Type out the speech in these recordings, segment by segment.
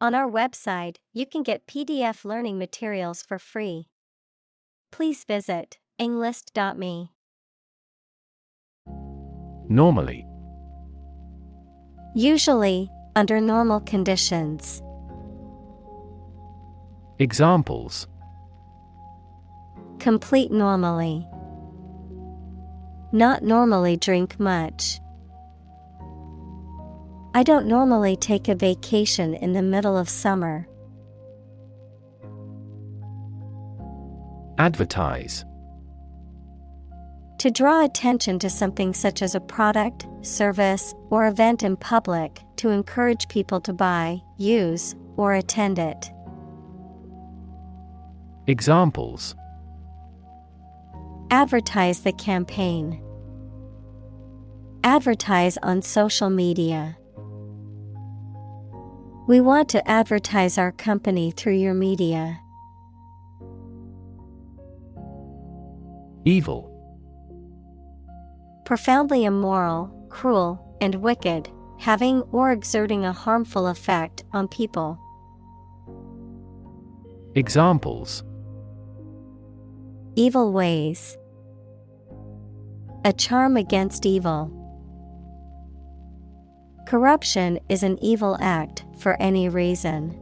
On our website, you can get PDF learning materials for free. Please visit englist.me. Normally. Usually, under normal conditions. Examples: Complete normally. Not normally drink much. I don't normally take a vacation in the middle of summer. Advertise. To draw attention to something such as a product, service, or event in public, to encourage people to buy, use, or attend it. Examples: Advertise the campaign. Advertise on social media. We want to advertise our company through your media. Evil. Profoundly immoral, cruel, and wicked, having or exerting a harmful effect on people. Examples: Evil ways. A charm against evil. Corruption is an evil act for any reason.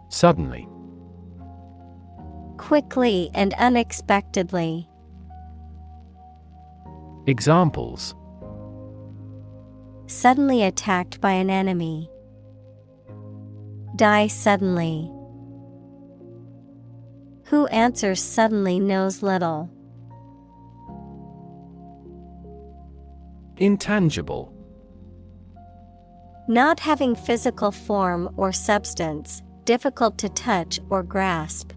Suddenly. Quickly and unexpectedly. Examples: Suddenly attacked by an enemy. Die suddenly. Who answers suddenly knows little. Intangible. Not having physical form or substance, difficult to touch or grasp.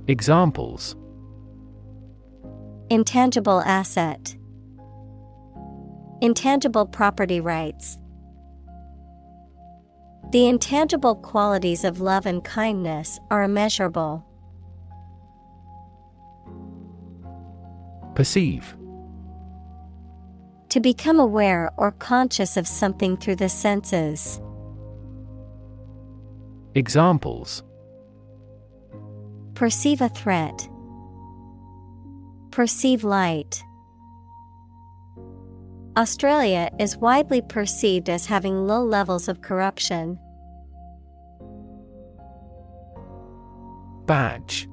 Examples: Intangible asset. Intangible property rights. The intangible qualities of love and kindness are immeasurable. Perceive. To become aware or conscious of something through the senses. Examples: Perceive a threat. Perceive light. Australia is widely perceived as having low levels of corruption. Badge.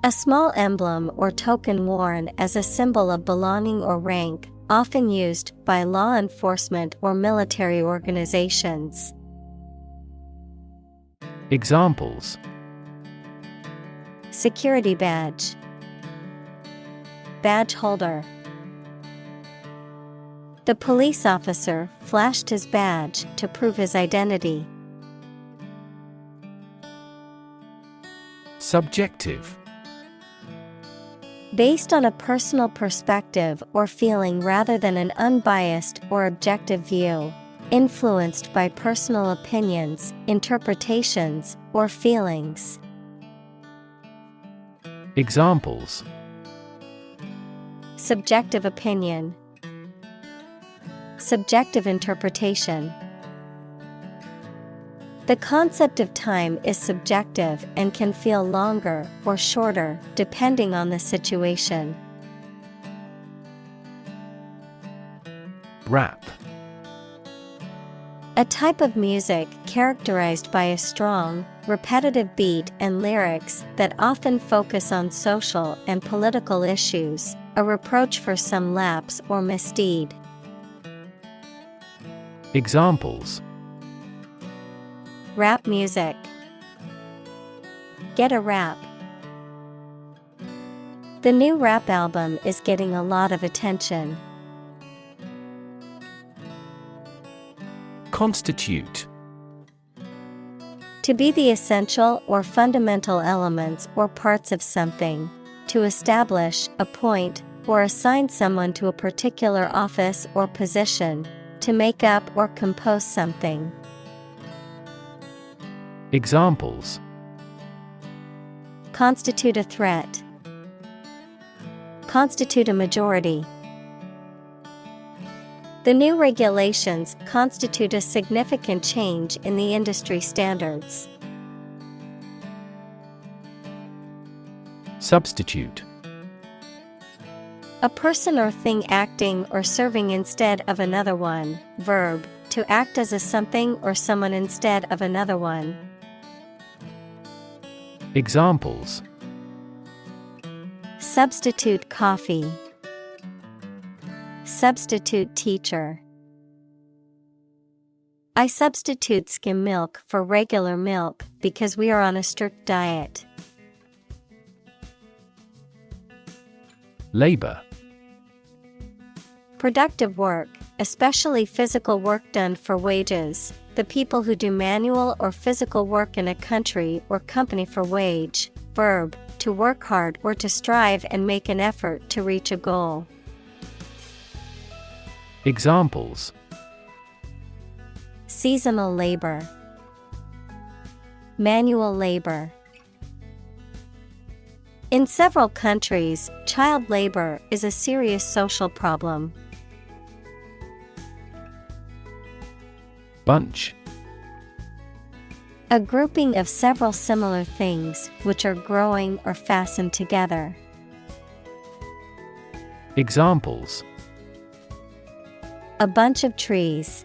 A small emblem or token worn as a symbol of belonging or rank, often used by law enforcement or military organizations. Examples: Security badge. Badge holder. The police officer flashed his badge to prove his identity. Subjective. Based on a personal perspective or feeling rather than an unbiased or objective view. Influenced by personal opinions, interpretations, or feelings. Examples: Subjective opinion. Subjective interpretation. The concept of time is subjective and can feel longer or shorter depending on the situation. Rap. A type of music characterized by a strong, repetitive beat and lyrics that often focus on social and political issues, a reproach for some lapse or misdeed. Examples: Rap music. Get a rap. The new rap album is getting a lot of attention. Constitute. To be the essential or fundamental elements or parts of something. To establish, appoint, or assign someone to a particular office or position. To make up or compose something. Examples: Constitute a threat. Constitute a majority. The new regulations constitute a significant change in the industry standards. Substitute. A person or thing acting or serving instead of another one. Verb, to act as a something or someone instead of another one. Examples: Substitute coffee. Substitute teacher. I substitute skim milk for regular milk because we are on a strict diet. Labor. Productive work, especially physical work done for wages, the people who do manual or physical work in a country or company for wage. Verb, to work hard or to strive and make an effort to reach a goal. Examples: Seasonal labor. Manual labor. In several countries, child labor is a serious social problem. Bunch. A grouping of several similar things which are growing or fastened together. Examples: A bunch of trees.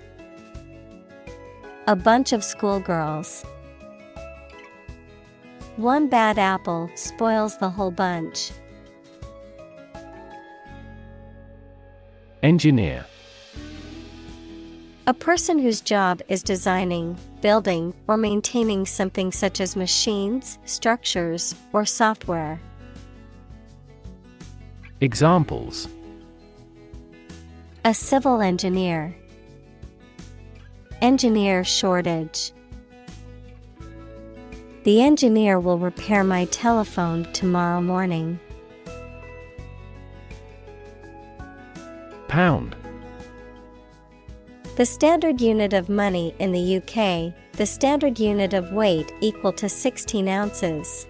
A bunch of schoolgirls. One bad apple spoils the whole bunch. Engineer. A person whose job is designing, building, or maintaining something such as machines, structures, or software. Examples: A civil engineer. Engineer shortage. The engineer will repair my telephone tomorrow morning. Pound. The standard unit of money in the UK, the standard unit of weight equal to 16 ounces.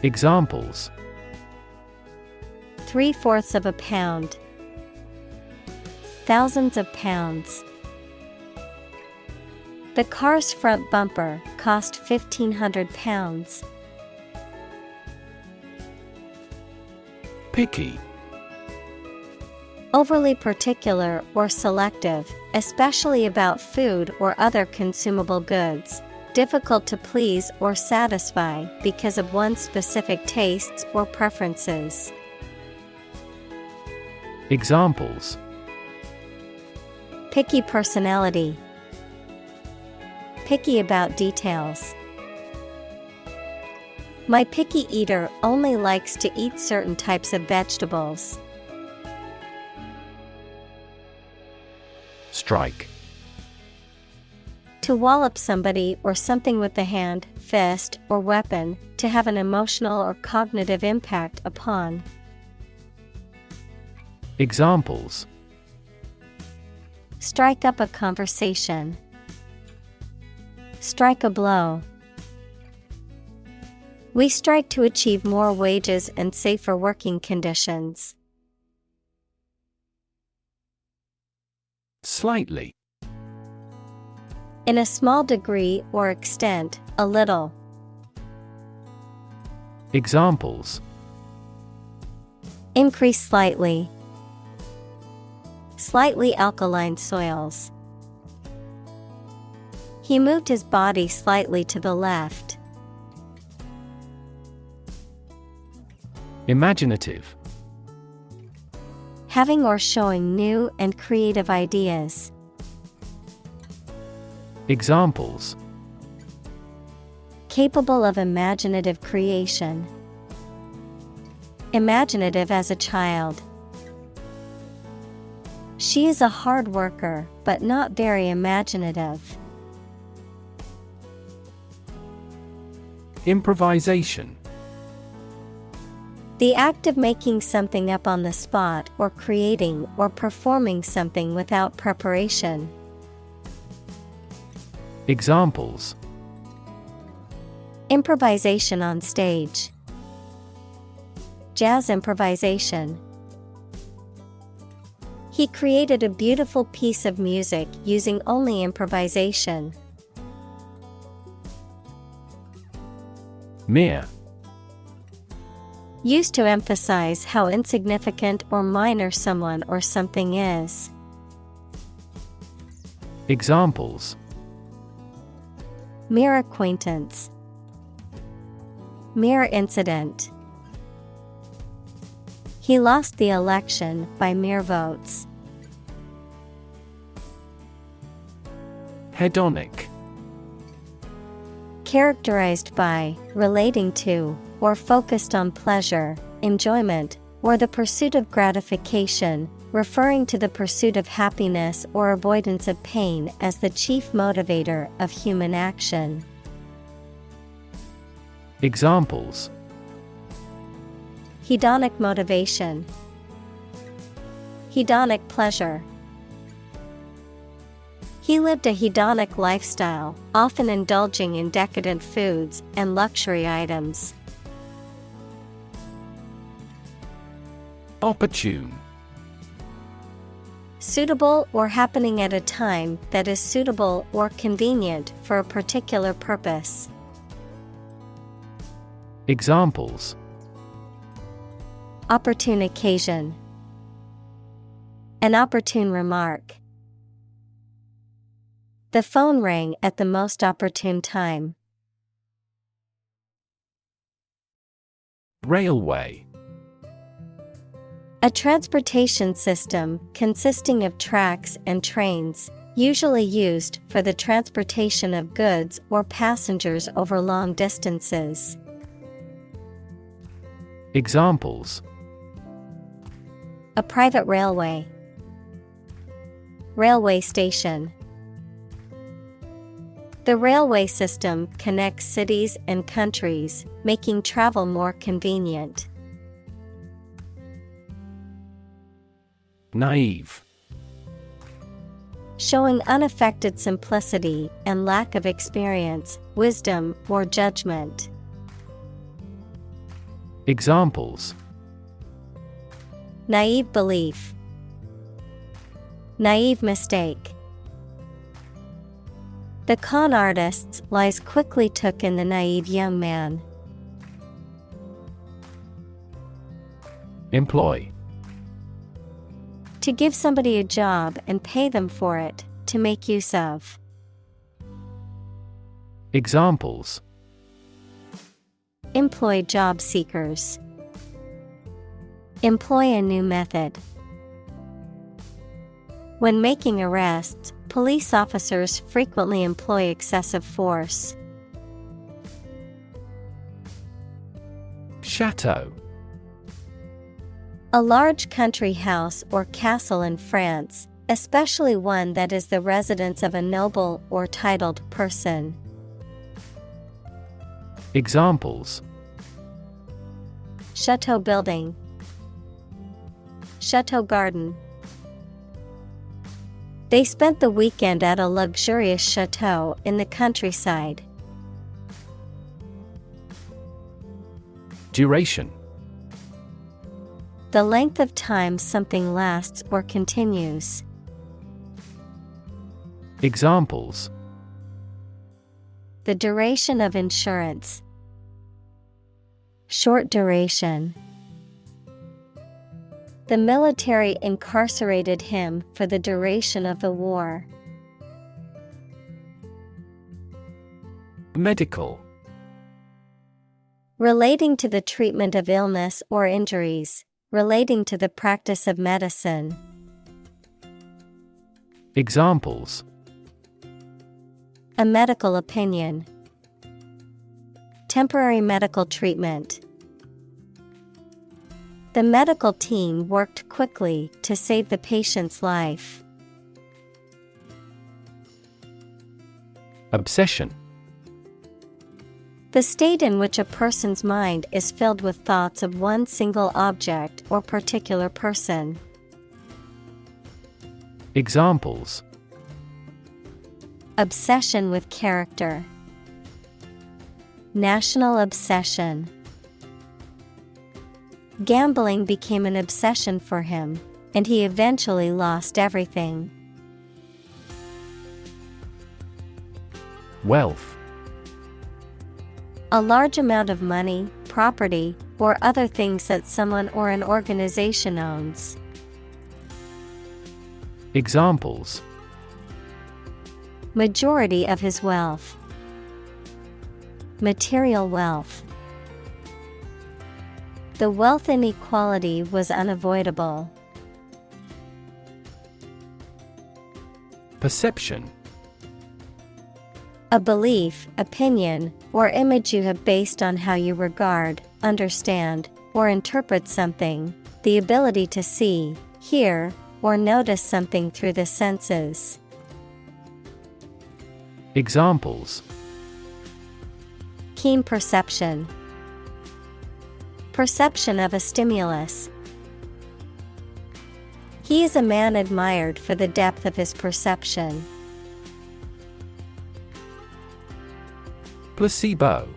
Examples: 3/4 of a pound. Thousands of pounds. The car's front bumper cost £1,500. Picky. Overly particular or selective, especially about food or other consumable goods. Difficult to please or satisfy because of one's specific tastes or preferences. Examples: Picky personality. Picky about details. My picky eater only likes to eat certain types of vegetables. Strike. To wallop somebody or something with the hand, fist, or weapon, to have an emotional or cognitive impact upon. Examples: Strike up a conversation. Strike a blow. We strike to achieve more wages and safer working conditions. Slightly. In a small degree or extent, a little. Examples: Increase slightly. Slightly alkaline soils. He moved his body slightly to the left. Imaginative. Having or showing new and creative ideas. Examples: Capable of imaginative creation. Imaginative as a child. She is a hard worker, but not very imaginative. Improvisation. The act of making something up on the spot or creating or performing something without preparation. Examples: Improvisation on stage. Jazz improvisation. He created a beautiful piece of music using only improvisation. Mere. Used to emphasize how insignificant or minor someone or something is. Examples: Mere acquaintance. Mere incident. He lost the election by mere votes. Hedonic. Characterized by, relating to, or focused on pleasure, enjoyment, or the pursuit of gratification, referring to the pursuit of happiness or avoidance of pain as the chief motivator of human action. Examples: Hedonic motivation. Hedonic pleasure. He lived a hedonic lifestyle, often indulging in decadent foods and luxury items. Opportune. Suitable or happening at a time that is suitable or convenient for a particular purpose. Examples: Opportune occasion. An opportune remark. The phone rang at the most opportune time. Railway. A transportation system consisting of tracks and trains, usually used for the transportation of goods or passengers over long distances. Examples: A private railway. Railway station. The railway system connects cities and countries, making travel more convenient. Naive. Showing unaffected simplicity and lack of experience, wisdom, or judgment. Examples: Naive belief. Naive mistake. The con artist's lies quickly took in the naive young man. Employ. To give somebody a job and pay them for it, to make use of. Examples: Employ job seekers. Employ a new method. When making arrests, police officers frequently employ excessive force. Chateau. A large country house or castle in France, especially one that is the residence of a noble or titled person. Examples: Chateau building. Chateau garden. They spent the weekend at a luxurious chateau in the countryside. Duration. The length of time something lasts or continues. Examples: The duration of insurance. Short duration. The military incarcerated him for the duration of the war. Medical. Relating to the treatment of illness or injuries, relating to the practice of medicine. Examples: A medical opinion. Temporary medical treatment. The medical team worked quickly to save the patient's life. Obsession. The state in which a person's mind is filled with thoughts of one single object or particular person. Examples: Obsession with character. National obsession. Gambling became an obsession for him, and he eventually lost everything. Wealth. A large amount of money, property, or other things that someone or an organization owns. Examples: Majority of his wealth. Material wealth. The wealth inequality was unavoidable. Perception. A belief, opinion, or image you have based on how you regard, understand, or interpret something, the ability to see, hear, or notice something through the senses. Examples: Keen perception. Perception of a stimulus. He is a man admired for the depth of his perception. Placebo.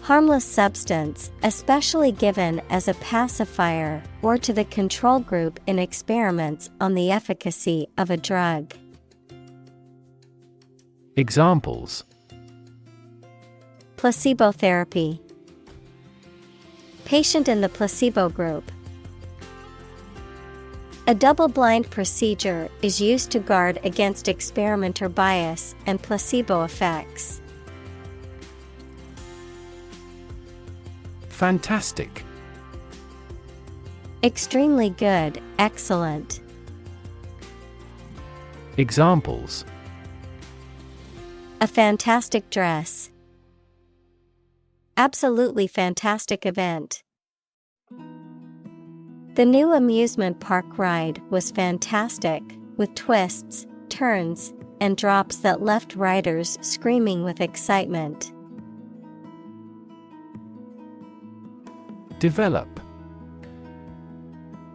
Harmless substance, especially given as a pacifier or to the control group in experiments on the efficacy of a drug. Examples: Placebo therapy. Patient in the placebo group. A double-blind procedure is used to guard against experimenter bias and placebo effects. Fantastic. Extremely good, excellent. Examples: A fantastic dress. Absolutely fantastic event. The new amusement park ride was fantastic, with twists, turns, and drops that left riders screaming with excitement. Develop.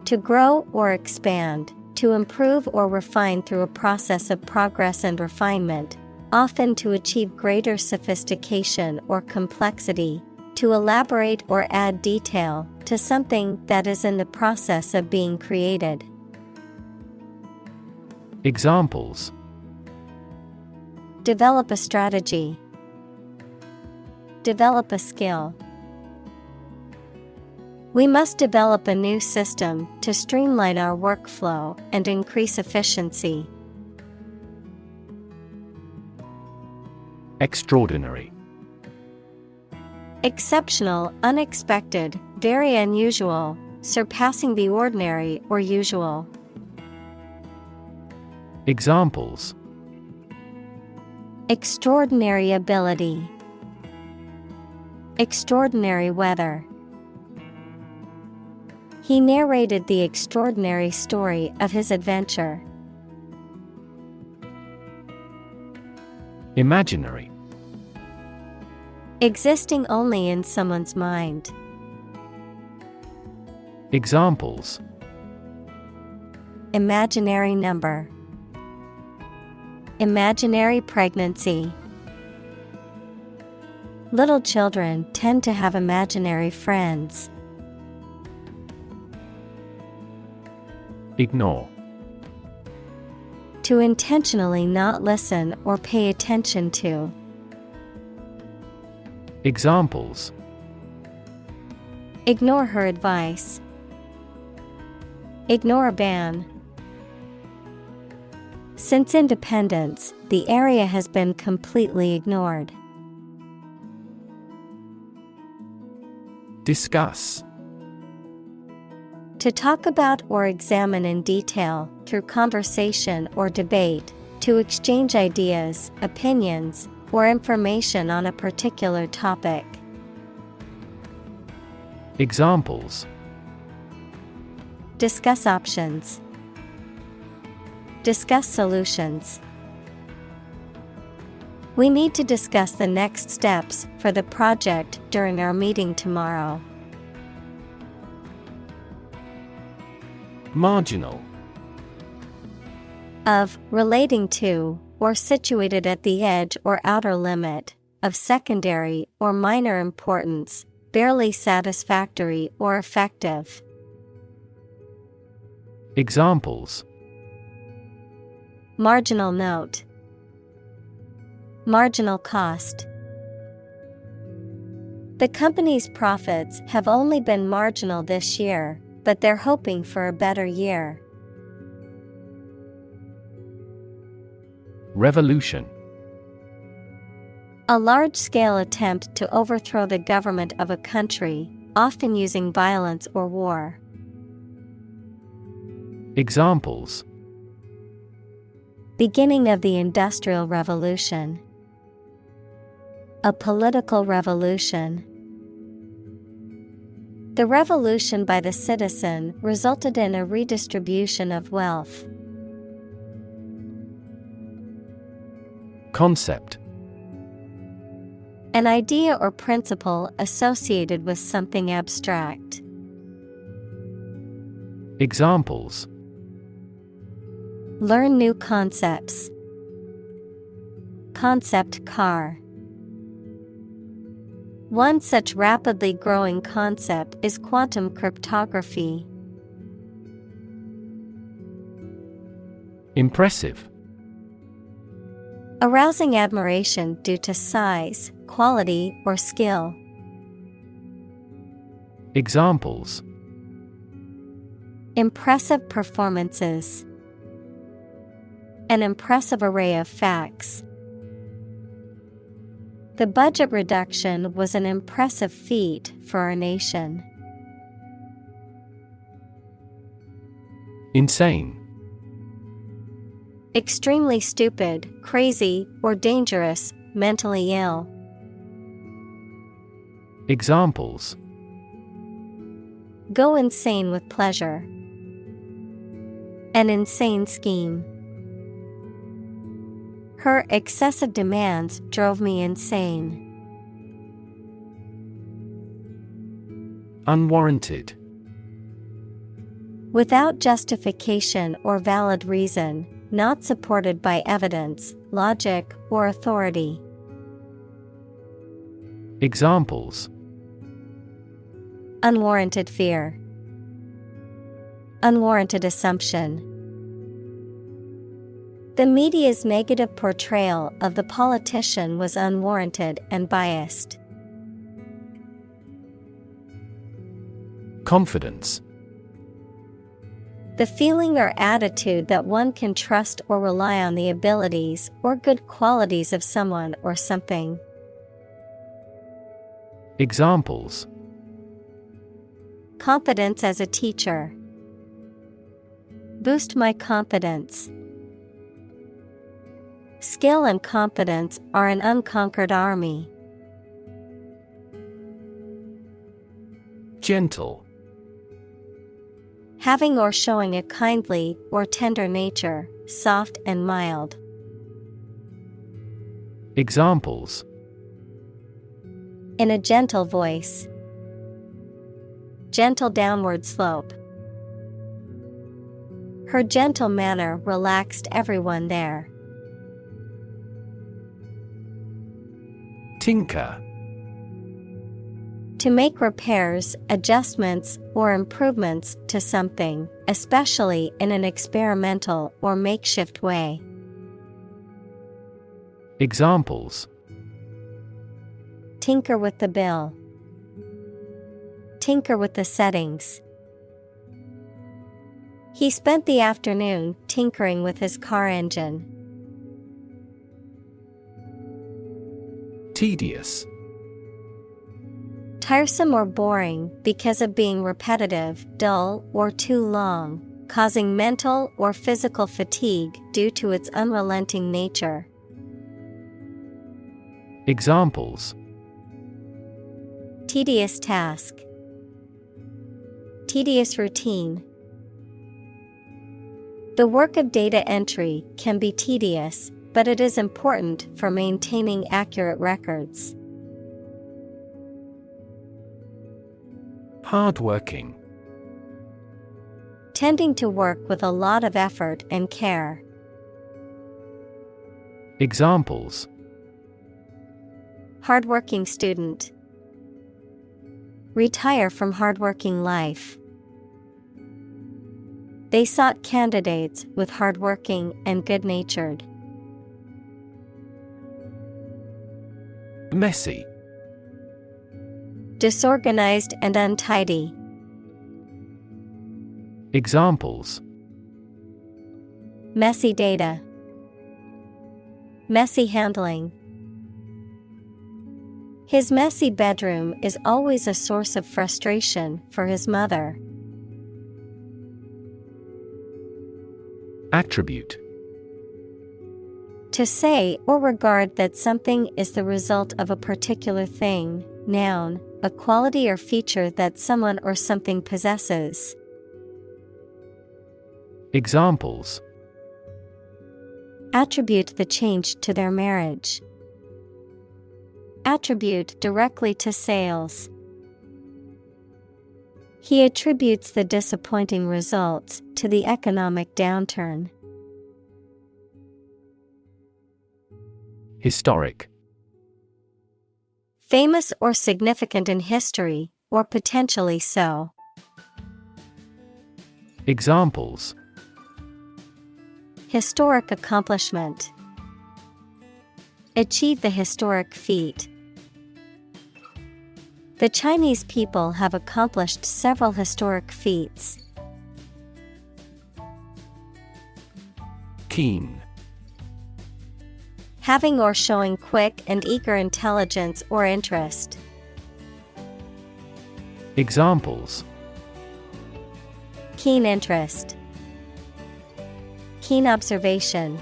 To grow or expand, to improve or refine through a process of progress and refinement, often to achieve greater sophistication or complexity, to elaborate or add detail to something that is in the process of being created. Examples: Develop a strategy. Develop a skill. We must develop a new system to streamline our workflow and increase efficiency. Extraordinary. Exceptional, unexpected, very unusual, surpassing the ordinary or usual. Examples: Extraordinary ability. Extraordinary weather. He narrated the extraordinary story of his adventure. Imaginary. Existing only in someone's mind. Examples: Imaginary number. Imaginary pregnancy. Little children tend to have imaginary friends. Ignore. To intentionally not listen or pay attention to. Examples: Ignore her advice. Ignore a ban. Since independence, the area has been completely ignored. Discuss. To talk about or examine in detail, through conversation or debate, to exchange ideas, opinions, or information on a particular topic. Examples: Discuss options. Discuss solutions. We need to discuss the next steps for the project during our meeting tomorrow. Marginal. Of, relating to, or situated at the edge or outer limit, of secondary or minor importance, barely satisfactory or effective. Examples: marginal note, marginal cost. The company's profits have only been marginal this year, but they're hoping for a better year. Revolution. A large-scale attempt to overthrow the government of a country, often using violence or war. Examples: beginning of the Industrial Revolution, a political revolution. The revolution by the citizen resulted in a redistribution of wealth. Concept. An idea or principle associated with something abstract. Examples: learn new concepts. Concept car. One such rapidly growing concept is quantum cryptography. Impressive. Arousing admiration due to size, quality, or skill. Examples: impressive performances. An impressive array of facts. The budget reduction was an impressive feat for our nation. Insane. Extremely stupid, crazy, or dangerous, mentally ill. Examples: go insane with pleasure. An insane scheme. Her excessive demands drove me insane. Unwarranted. Without justification or valid reason, not supported by evidence, logic, or authority. Examples: unwarranted fear. Unwarranted assumption. The media's negative portrayal of the politician was unwarranted and biased. Confidence. The feeling or attitude that one can trust or rely on the abilities or good qualities of someone or something. Examples: confidence as a teacher. Boost my confidence. Skill and confidence are an unconquered army. Gentle. Having or showing a kindly or tender nature, soft and mild. Examples: in a gentle voice. Gentle downward slope. Her gentle manner relaxed everyone there. Tinker. To make repairs, adjustments, or improvements to something, especially in an experimental or makeshift way. Examples: tinker with the bill. Tinker with the settings. He spent the afternoon tinkering with his car engine. Tedious. Tiresome or boring because of being repetitive, dull, or too long, causing mental or physical fatigue due to its unrelenting nature. Examples: tedious task. Tedious routine. The work of data entry can be tedious, but it is important for maintaining accurate records. Hardworking. Tending to work with a lot of effort and care. Examples: hardworking student. Retire from hardworking life. They sought candidates with hardworking and good-natured. Messy. Disorganized and untidy. Examples: Messy data. Messy handling. His messy bedroom is always a source of frustration for his mother. Attribute. To say or regard that something is the result of a particular thing, noun, a quality or feature that someone or something possesses. Examples: Attribute the change to their marriage. Attribute directly to sales. He attributes the disappointing results to the economic downturn. Historic. Famous or significant in history, or potentially so. Examples: Historic accomplishment. Achieve the historic feat. The Chinese people have accomplished several historic feats. Keen. Having or showing quick and eager intelligence or interest. Examples: Keen interest. Keen observation.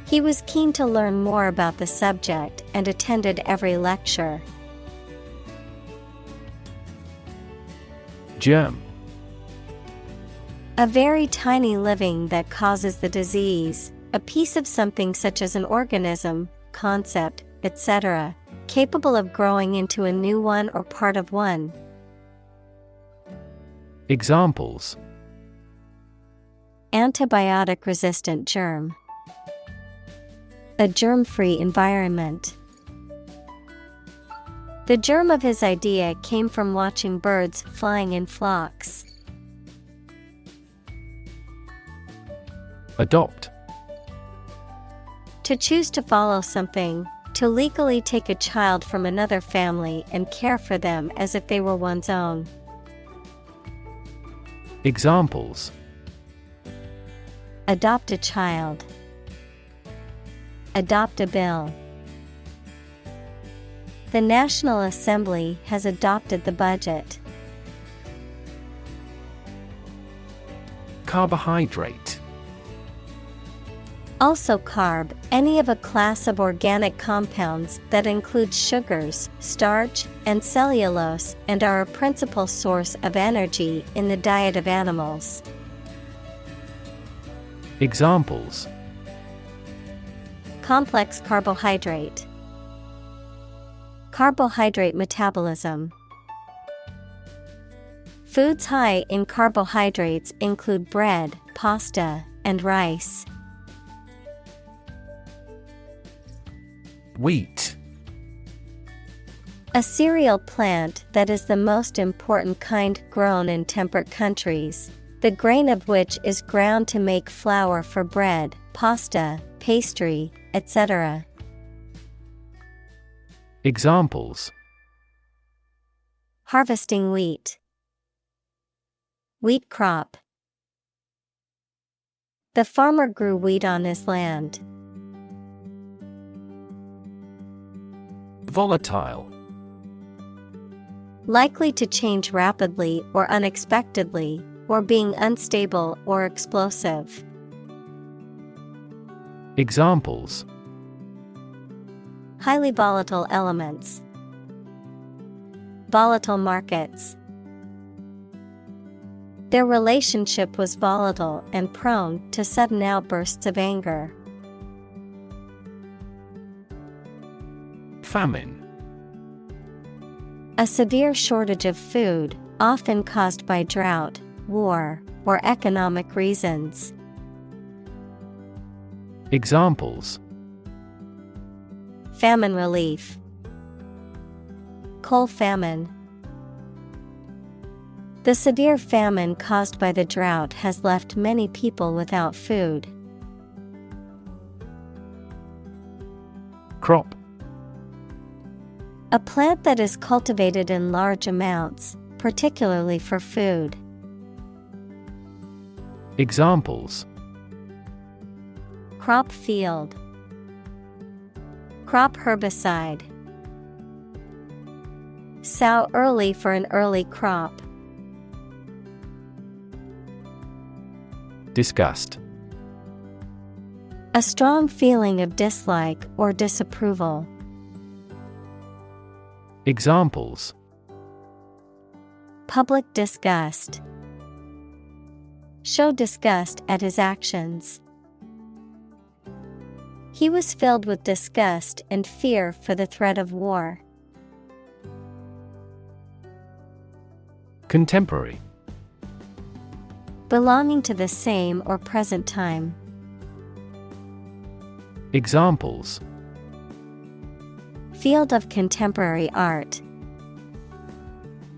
He was keen to learn more about the subject and attended every lecture. Germ. A very tiny living that causes the disease, a piece of something such as an organism, concept, etc., capable of growing into a new one or part of one. Examples: Antibiotic-resistant germ. A germ-free environment. The germ of his idea came from watching birds flying in flocks. Adopt. To choose to follow something, to legally take a child from another family and care for them as if they were one's own. Examples: Adopt a child. Adopt a bill. The National Assembly has adopted the budget. Carbohydrate. Also carb, any of a class of organic compounds that include sugars, starch, and cellulose and are a principal source of energy in the diet of animals. Examples: Complex carbohydrate. Carbohydrate metabolism. Foods high in carbohydrates include bread, pasta, and rice. Wheat. A cereal plant that is the most important kind grown in temperate countries, the grain of which is ground to make flour for bread, pasta, pastry, etc. Examples: Harvesting wheat. Wheat crop. The farmer grew wheat on his land. Volatile. Likely to change rapidly or unexpectedly, or being unstable or explosive. Examples: Highly volatile elements. Volatile markets. Their relationship was volatile and prone to sudden outbursts of anger. Famine. A severe shortage of food, often caused by drought, war, or economic reasons. Examples: Famine relief. Coal famine. The severe famine caused by the drought has left many people without food. Crop. A plant that is cultivated in large amounts, particularly for food. Examples: Crop field. Crop herbicide. Sow early for an early crop. Disgust. A strong feeling of dislike or disapproval. Examples: Public disgust. Show disgust at his actions. He was filled with disgust and fear for the threat of war. Contemporary. Belonging to the same or present time. Examples: Field of contemporary art.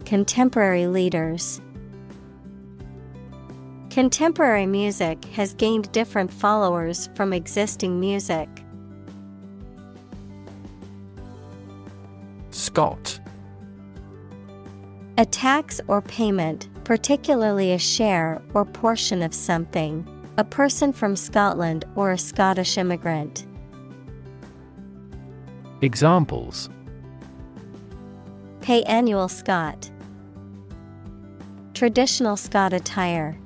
Contemporary leaders. Contemporary music has gained different followers from existing music. Scot. A tax or payment, particularly a share or portion of something. A person from Scotland or a Scottish immigrant. Examples: Pay annual Scot. Traditional Scot attire.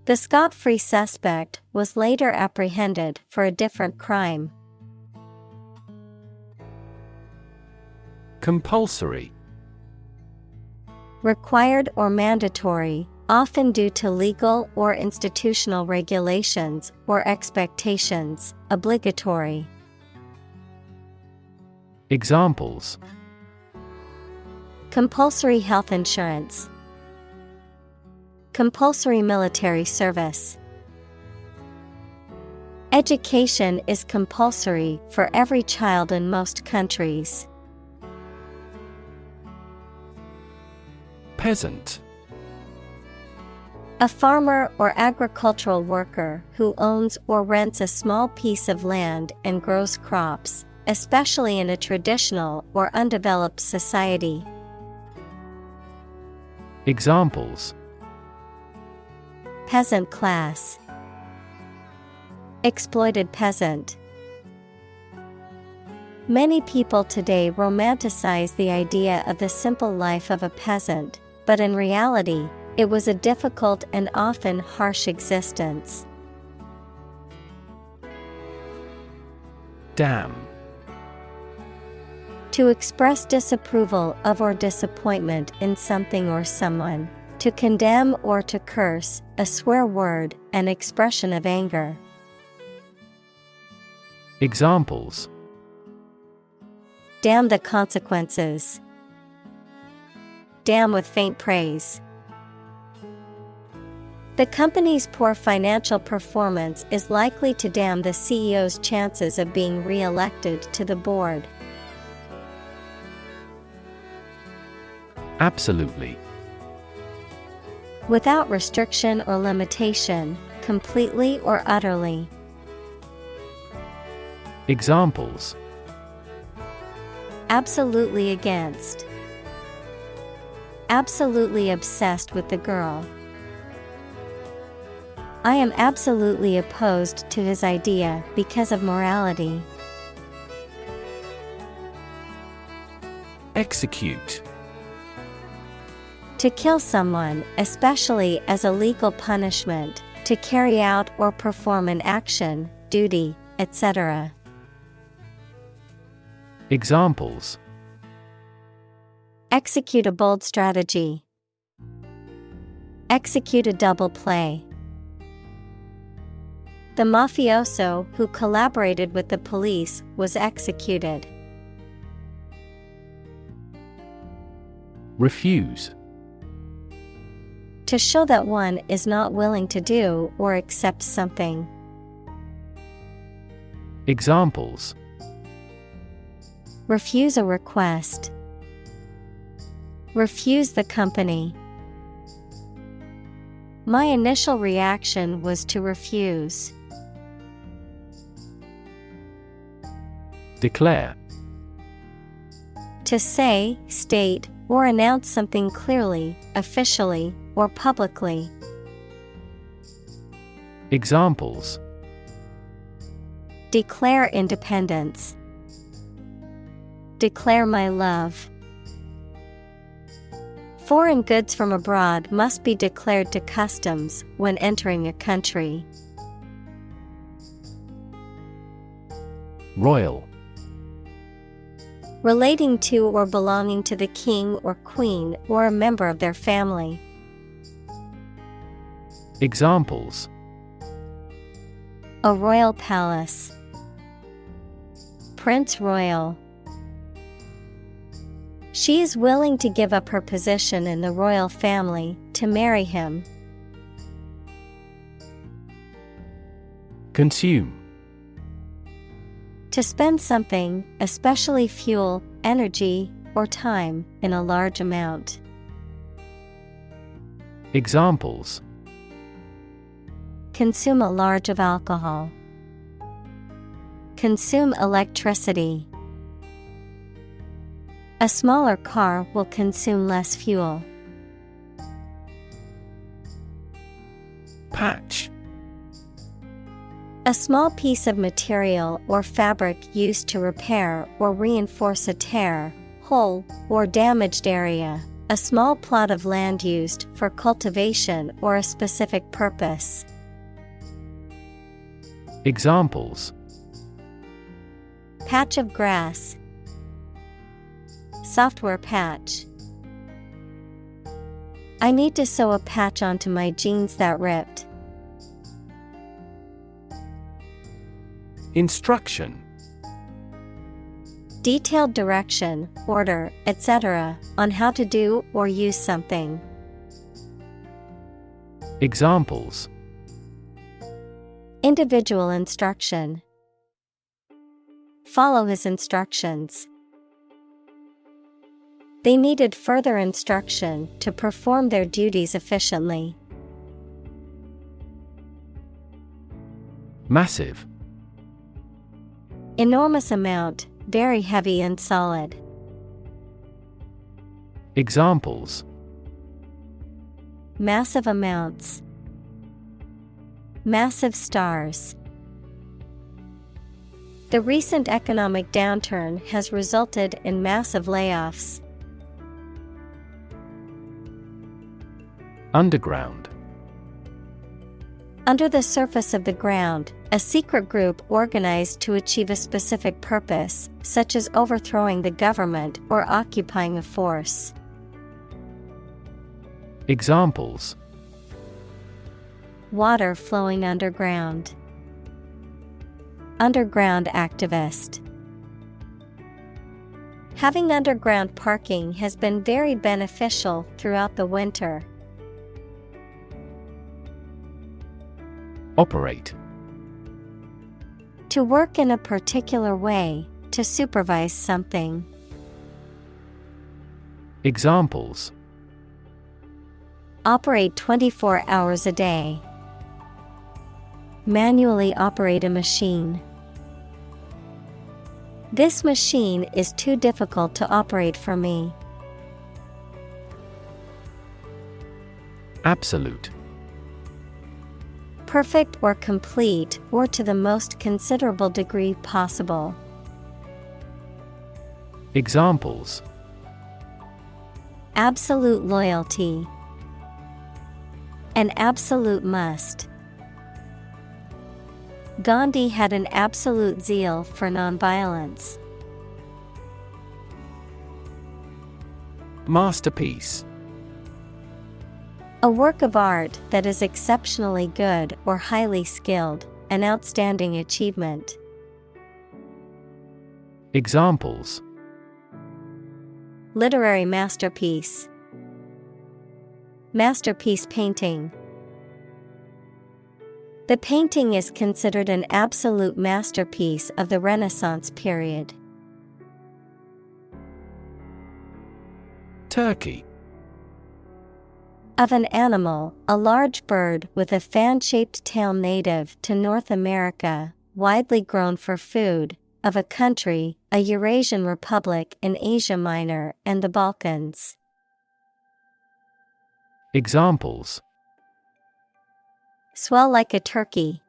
The scot-free suspect was later apprehended for a different crime. Compulsory. Required or mandatory, often due to legal or institutional regulations or expectations, obligatory. Examples: Compulsory health insurance. Compulsory military service. Education is compulsory for every child in most countries. Peasant. A farmer or agricultural worker who owns or rents a small piece of land and grows crops, especially in a traditional or undeveloped society. Examples: Peasant class. Exploited peasant. Many people today romanticize the idea of the simple life of a peasant, but in reality, it was a difficult and often harsh existence. Damn. To express disapproval of or disappointment in something or someone. To condemn or to curse, a swear word, an expression of anger. Examples: Damn the consequences. Damn with faint praise. The company's poor financial performance is likely to damn the CEO's chances of being re-elected to the board. Absolutely. Without restriction or limitation, completely or utterly. Examples: Absolutely against. Absolutely obsessed with the girl. I am absolutely opposed to his idea because of morality. Execute. To kill someone, especially as a legal punishment, to carry out or perform an action, duty, etc. Examples: Execute a bold strategy. Execute a double play. The mafioso who collaborated with the police was executed. Refuse. To show that one is not willing to do or accept something. Examples: Refuse a request. Refuse the company. My initial reaction was to refuse. Declare. To say, state, or announce something clearly, officially, or publicly. Examples: Declare independence. Declare my love. Foreign goods from abroad must be declared to customs when entering a country. Royal. Relating to or belonging to the king or queen or a member of their family. Examples: A royal palace. Prince Royal. She is willing to give up her position in the royal family to marry him. Consume. To spend something, especially fuel, energy, or time, in a large amount. Examples: Consume a large of alcohol. Consume electricity. A smaller car will consume less fuel. Patch. A small piece of material or fabric used to repair or reinforce a tear, hole, or damaged area. A small plot of land used for cultivation or a specific purpose. Examples: Patch of grass. Software patch. I need to sew a patch onto my jeans that ripped. Instruction. Detailed direction, order, etc. on how to do or use something. Examples: Individual instruction. Follow his instructions. They needed further instruction to perform their duties efficiently. Massive. Enormous amount, very heavy and solid. Examples: Massive amounts. Massive stars. The recent economic downturn has resulted in massive layoffs. Underground. Under the surface of the ground, a secret group organized to achieve a specific purpose, such as overthrowing the government or occupying a force. Examples: Water flowing underground. Underground activist. Having underground parking has been very beneficial throughout the winter. Operate. To work in a particular way, to supervise something. Examples: Operate 24 hours a day. Manually operate a machine. This machine is too difficult to operate for me. Absolute. Perfect or complete, or to the most considerable degree possible. Examples: Absolute loyalty. An absolute must. Gandhi had an absolute zeal for nonviolence. Masterpiece. A work of art that is exceptionally good or highly skilled, an outstanding achievement. Examples: Literary masterpiece. Masterpiece painting. The painting is considered an absolute masterpiece of the Renaissance period. Turkey. Of an animal, a large bird with a fan-shaped tail native to North America, widely grown for food. Of a country, a Eurasian republic in Asia Minor and the Balkans. Examples: Swell like a turkey.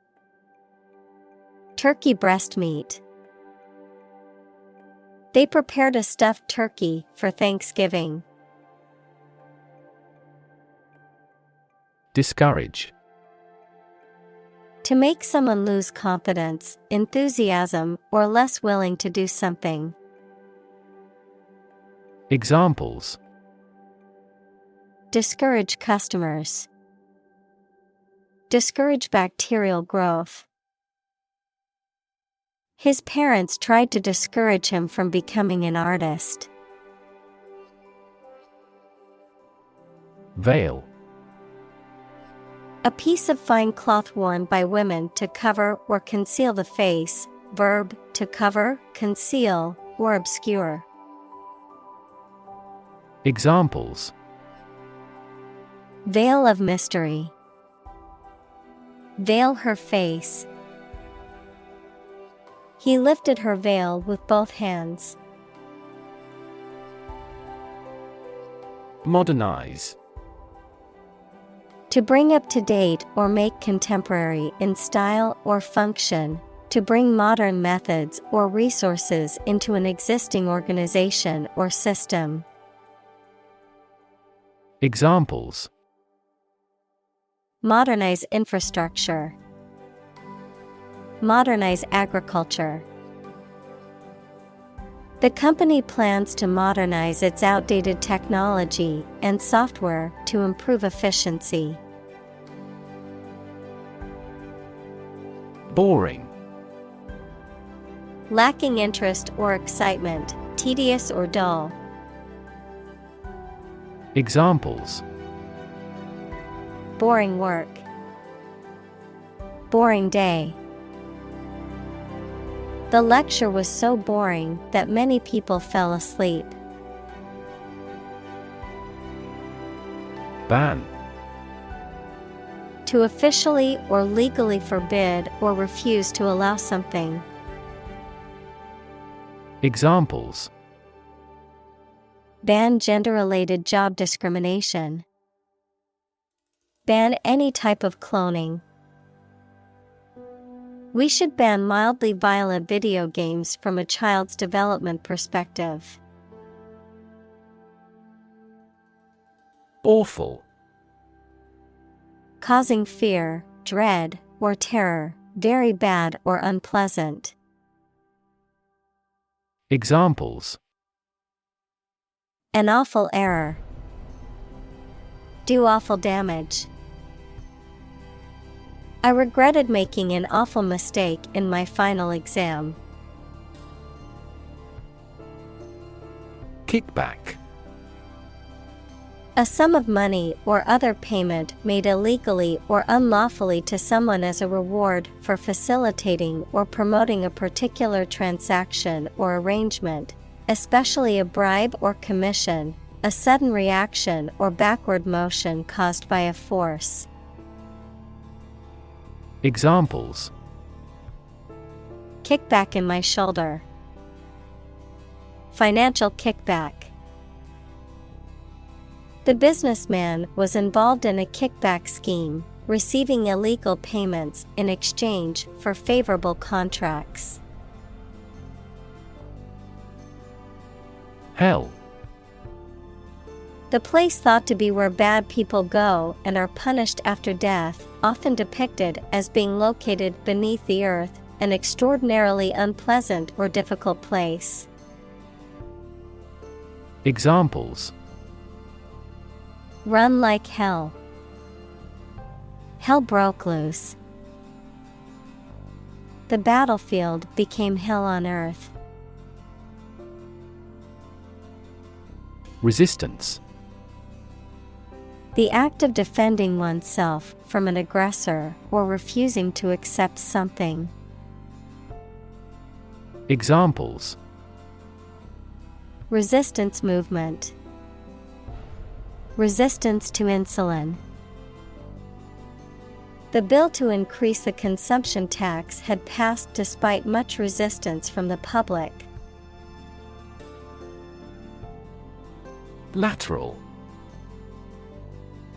Turkey breast meat. They prepared a stuffed turkey for Thanksgiving. Discourage. To make someone lose confidence, enthusiasm, or less willing to do something. Examples: Discourage customers. Discourage bacterial growth. His parents tried to discourage him from becoming an artist. Veil. A piece of fine cloth worn by women to cover or conceal the face. Verb, to cover, conceal, or obscure. Examples: Veil of mystery. Veil her face. He lifted her veil with both hands. Modernize. To bring up to date or make contemporary in style or function. To bring modern methods or resources into an existing organization or system. Examples: Modernize infrastructure. Modernize agriculture. The company plans to modernize its outdated technology and software to improve efficiency. Boring. Lacking interest or excitement, tedious or dull. Examples: Boring work. Boring day. The lecture was so boring that many people fell asleep. Ban. To officially or legally forbid or refuse to allow something. Examples: Ban gender-related job discrimination. Ban any type of cloning. We should ban mildly violent video games from a child's development perspective. Awful. Causing fear, dread, or terror, very bad or unpleasant. Examples: An awful error. Do awful damage. I regretted making an awful mistake in my final exam. Kickback. A sum of money or other payment made illegally or unlawfully to someone as a reward for facilitating or promoting a particular transaction or arrangement, especially a bribe or commission, a sudden reaction or backward motion caused by a force. Examples: Kickback in my shoulder. Financial kickback. The businessman was involved in a kickback scheme, receiving illegal payments in exchange for favorable contracts. Hell. The place thought to be where bad people go and are punished after death, often depicted as being located beneath the earth, an extraordinarily unpleasant or difficult place. Examples: Run like hell. Hell broke loose. The battlefield became hell on earth. Resistance. The act of defending oneself from an aggressor or refusing to accept something. Examples: Resistance movement. Resistance to insulin. The bill to increase the consumption tax had passed despite much resistance from the public. Lateral.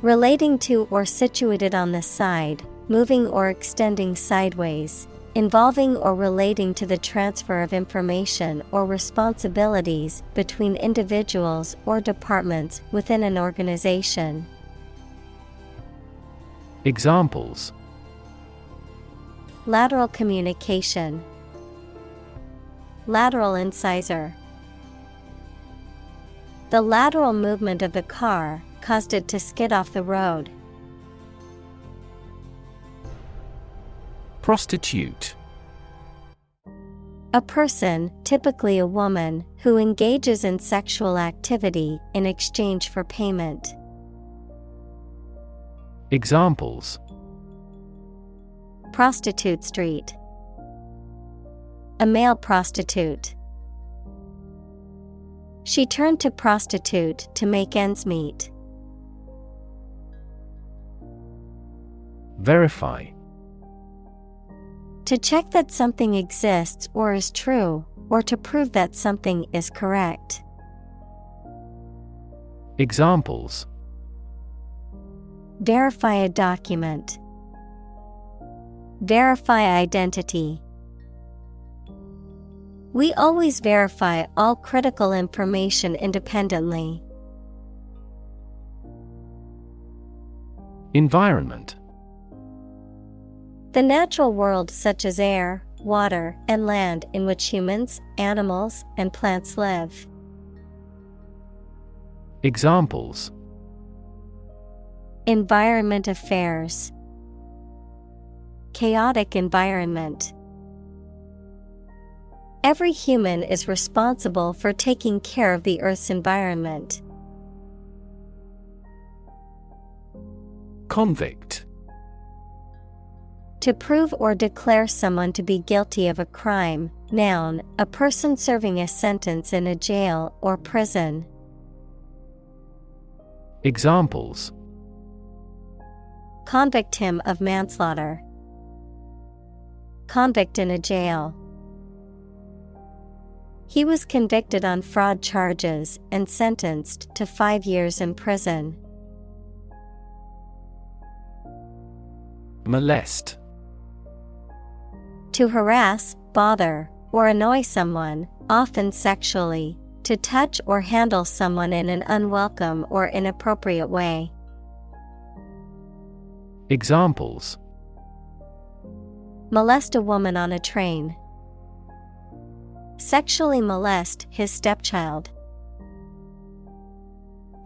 Relating to or situated on the side, moving or extending sideways, involving or relating to the transfer of information or responsibilities between individuals or departments within an organization. Examples: Lateral communication. Lateral incisor. The lateral movement of the car caused it to skid off the road. Prostitute. A person, typically a woman, who engages in sexual activity in exchange for payment. Examples: Prostitute street. A male prostitute. She turned to prostitute to make ends meet. Verify. To check that something exists or is true, or to prove that something is correct. Examples: Verify a document. Verify identity. We always verify all critical information independently. Environment. The natural world such as air, water, and land in which humans, animals, and plants live. Examples: Environment affairs. Chaotic environment. Every human is responsible for taking care of the Earth's environment. Convict. To prove or declare someone to be guilty of a crime. Noun, a person serving a sentence in a jail or prison. Examples: Convict him of manslaughter. Convict in a jail. He was convicted on fraud charges and sentenced to 5 years in prison. Molest. To harass, bother, or annoy someone, often sexually. To touch or handle someone in an unwelcome or inappropriate way. Examples: Molest a woman on a train. Sexually molest his stepchild.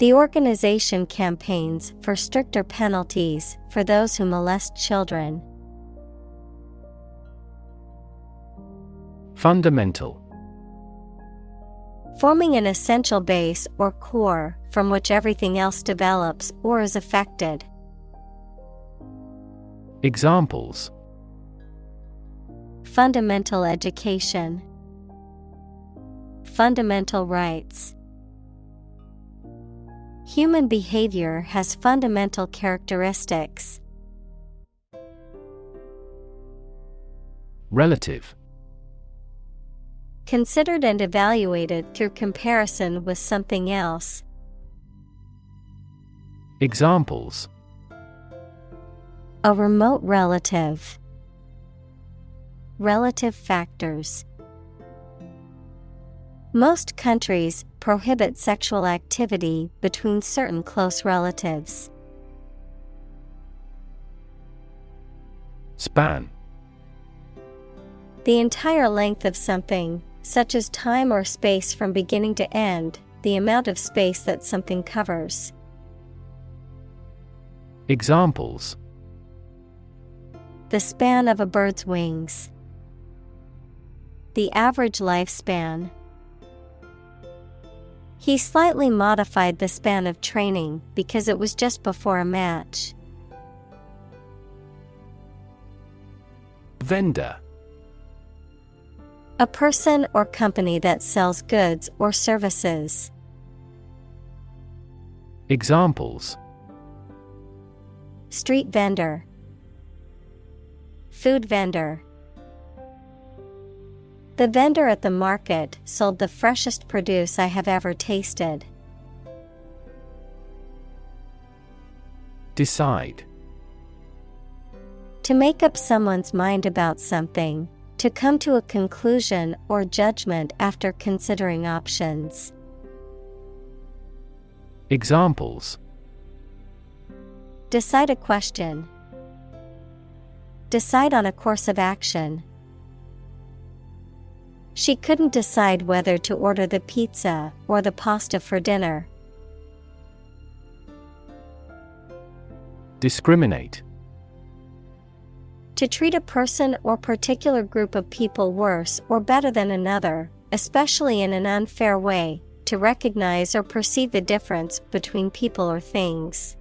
The organization campaigns for stricter penalties for those who molest children. Fundamental. Forming an essential base or core from which everything else develops or is affected. Examples: Fundamental education. Fundamental rights. Human behavior has fundamental characteristics. Relative. Considered and evaluated through comparison with something else. Examples: A remote relative. Relative factors. Most countries prohibit sexual activity between certain close relatives. Span. The entire length of something, such as time or space from beginning to end, the amount of space that something covers. Examples: The span of a bird's wings. The average lifespan. He slightly modified the span of training because it was just before a match. Vendor. A person or company that sells goods or services. Examples: street vendor, food vendor. The vendor at the market sold the freshest produce I have ever tasted. Decide. To make up someone's mind about something, to come to a conclusion or judgment after considering options. Examples: decide a question, decide on a course of action. She couldn't decide whether to order the pizza or the pasta for dinner. Discriminate. To treat a person or particular group of people worse or better than another, especially in an unfair way, to recognize or perceive the difference between people or things.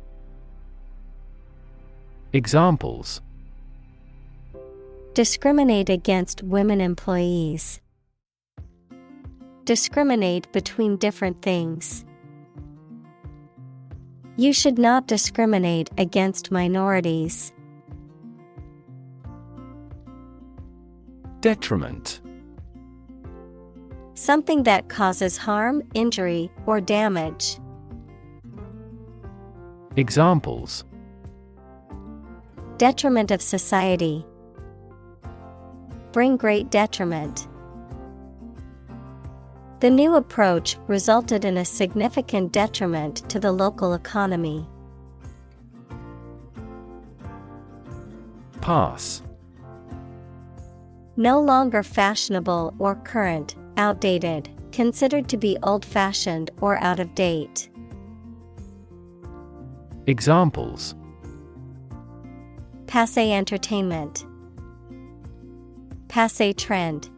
Examples: discriminate against women employees. Discriminate between different things. You should not discriminate against minorities. Detriment. Something that causes harm, injury, or damage. Examples: detriment of society. Bring great detriment. The new approach resulted in a significant detriment to the local economy. Pass. No longer fashionable or current, outdated, considered to be old-fashioned or out of date. Examples: passé entertainment. Passé trend.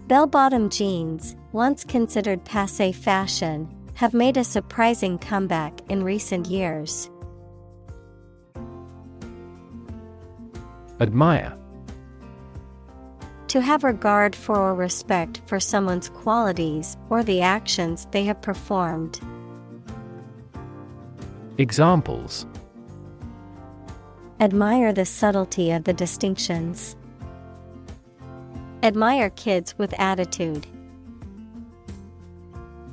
Bell-bottom jeans, once considered passé fashion, have made a surprising comeback in recent years. Admire. To have regard for or respect for someone's qualities or the actions they have performed. Examples: admire the subtlety of the distinctions. Admire kids with attitude.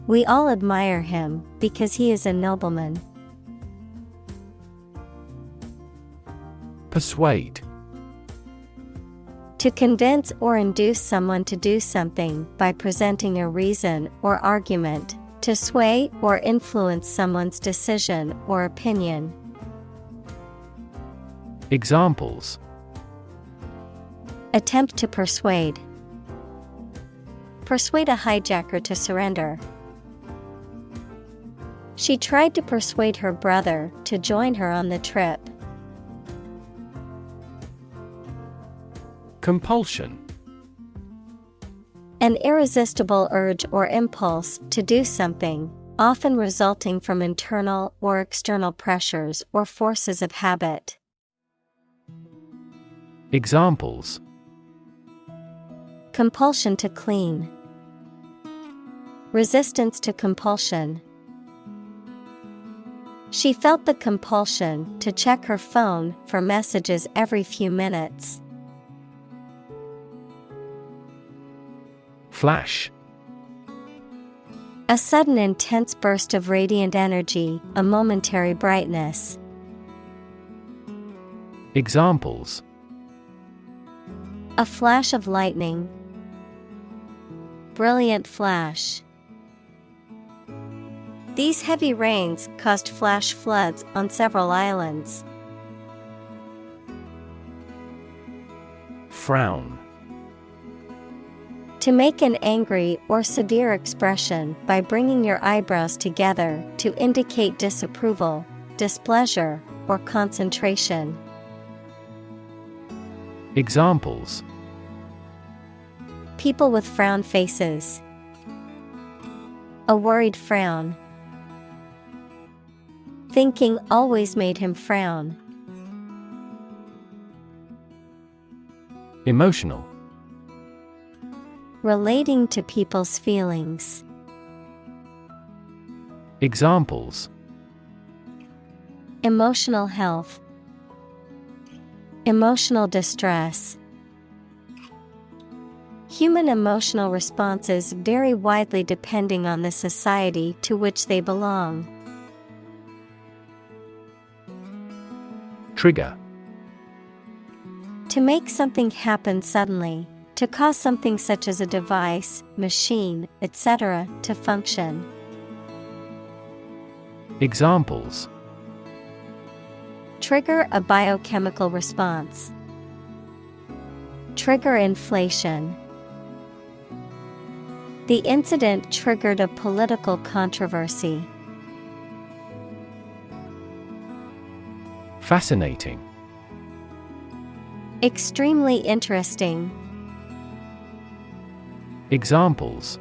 We all admire him because he is a nobleman. Persuade. To convince or induce someone to do something by presenting a reason or argument, to sway or influence someone's decision or opinion. Examples: attempt to persuade. Persuade a hijacker to surrender. She tried to persuade her brother to join her on the trip. Compulsion. An irresistible urge or impulse to do something, often resulting from internal or external pressures or forces of habit. Examples: compulsion to clean. Resistance to compulsion. She felt the compulsion to check her phone for messages every few minutes. Flash. A sudden intense burst of radiant energy, a momentary brightness. Examples: a flash of lightning. Brilliant flash. These heavy rains caused flash floods on several islands. Frown. To make an angry or severe expression by bringing your eyebrows together to indicate disapproval, displeasure, or concentration. Examples: people with frown faces. A worried frown. Thinking always made him frown. Emotional. Relating to people's feelings. Examples: emotional health, emotional distress. Human emotional responses vary widely depending on the society to which they belong. Trigger: To make something happen suddenly, to cause something such as a device, machine, etc., to function. Examples: Trigger a biochemical response. Trigger inflation. The incident triggered a political controversy. Fascinating. Extremely interesting. Examples: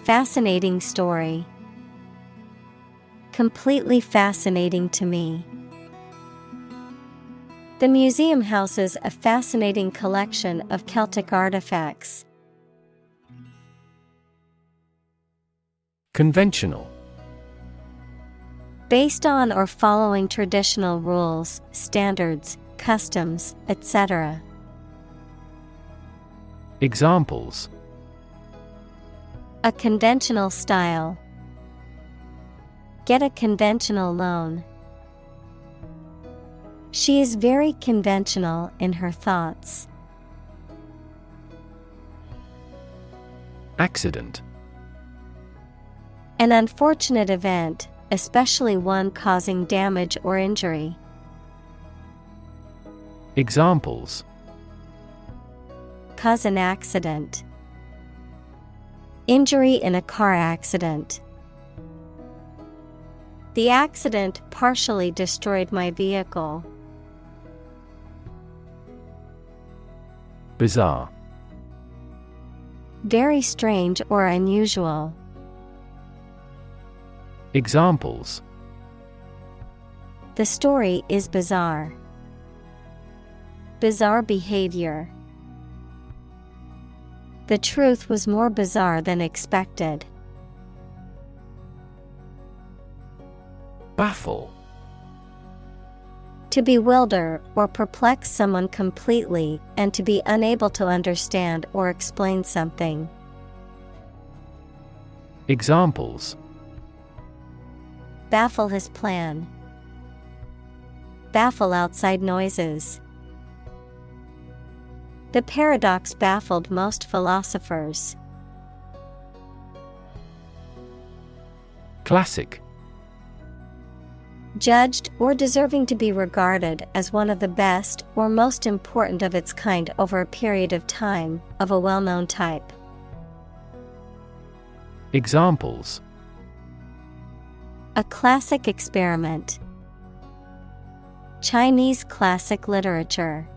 Fascinating story. Completely fascinating to me. The museum houses a fascinating collection of Celtic artifacts. Conventional. Based on or following traditional rules, standards, customs, etc. Examples: A conventional style. Get a conventional loan. She is very conventional in her thoughts. Accident. An unfortunate event, especially one causing damage or injury. Examples: Cause an accident. Injury in a car accident. The accident partially destroyed my vehicle. Bizarre. Very strange or unusual. Examples: The story is bizarre. Bizarre behavior. The truth was more bizarre than expected. Baffle. To bewilder or perplex someone completely and to be unable to understand or explain something. Examples: Baffle his plan. Baffle outside noises. The paradox baffled most philosophers. Classic. Judged or deserving to be regarded as one of the best or most important of its kind over a period of time, of a well-known type. Examples: A classic experiment. Chinese classic literature.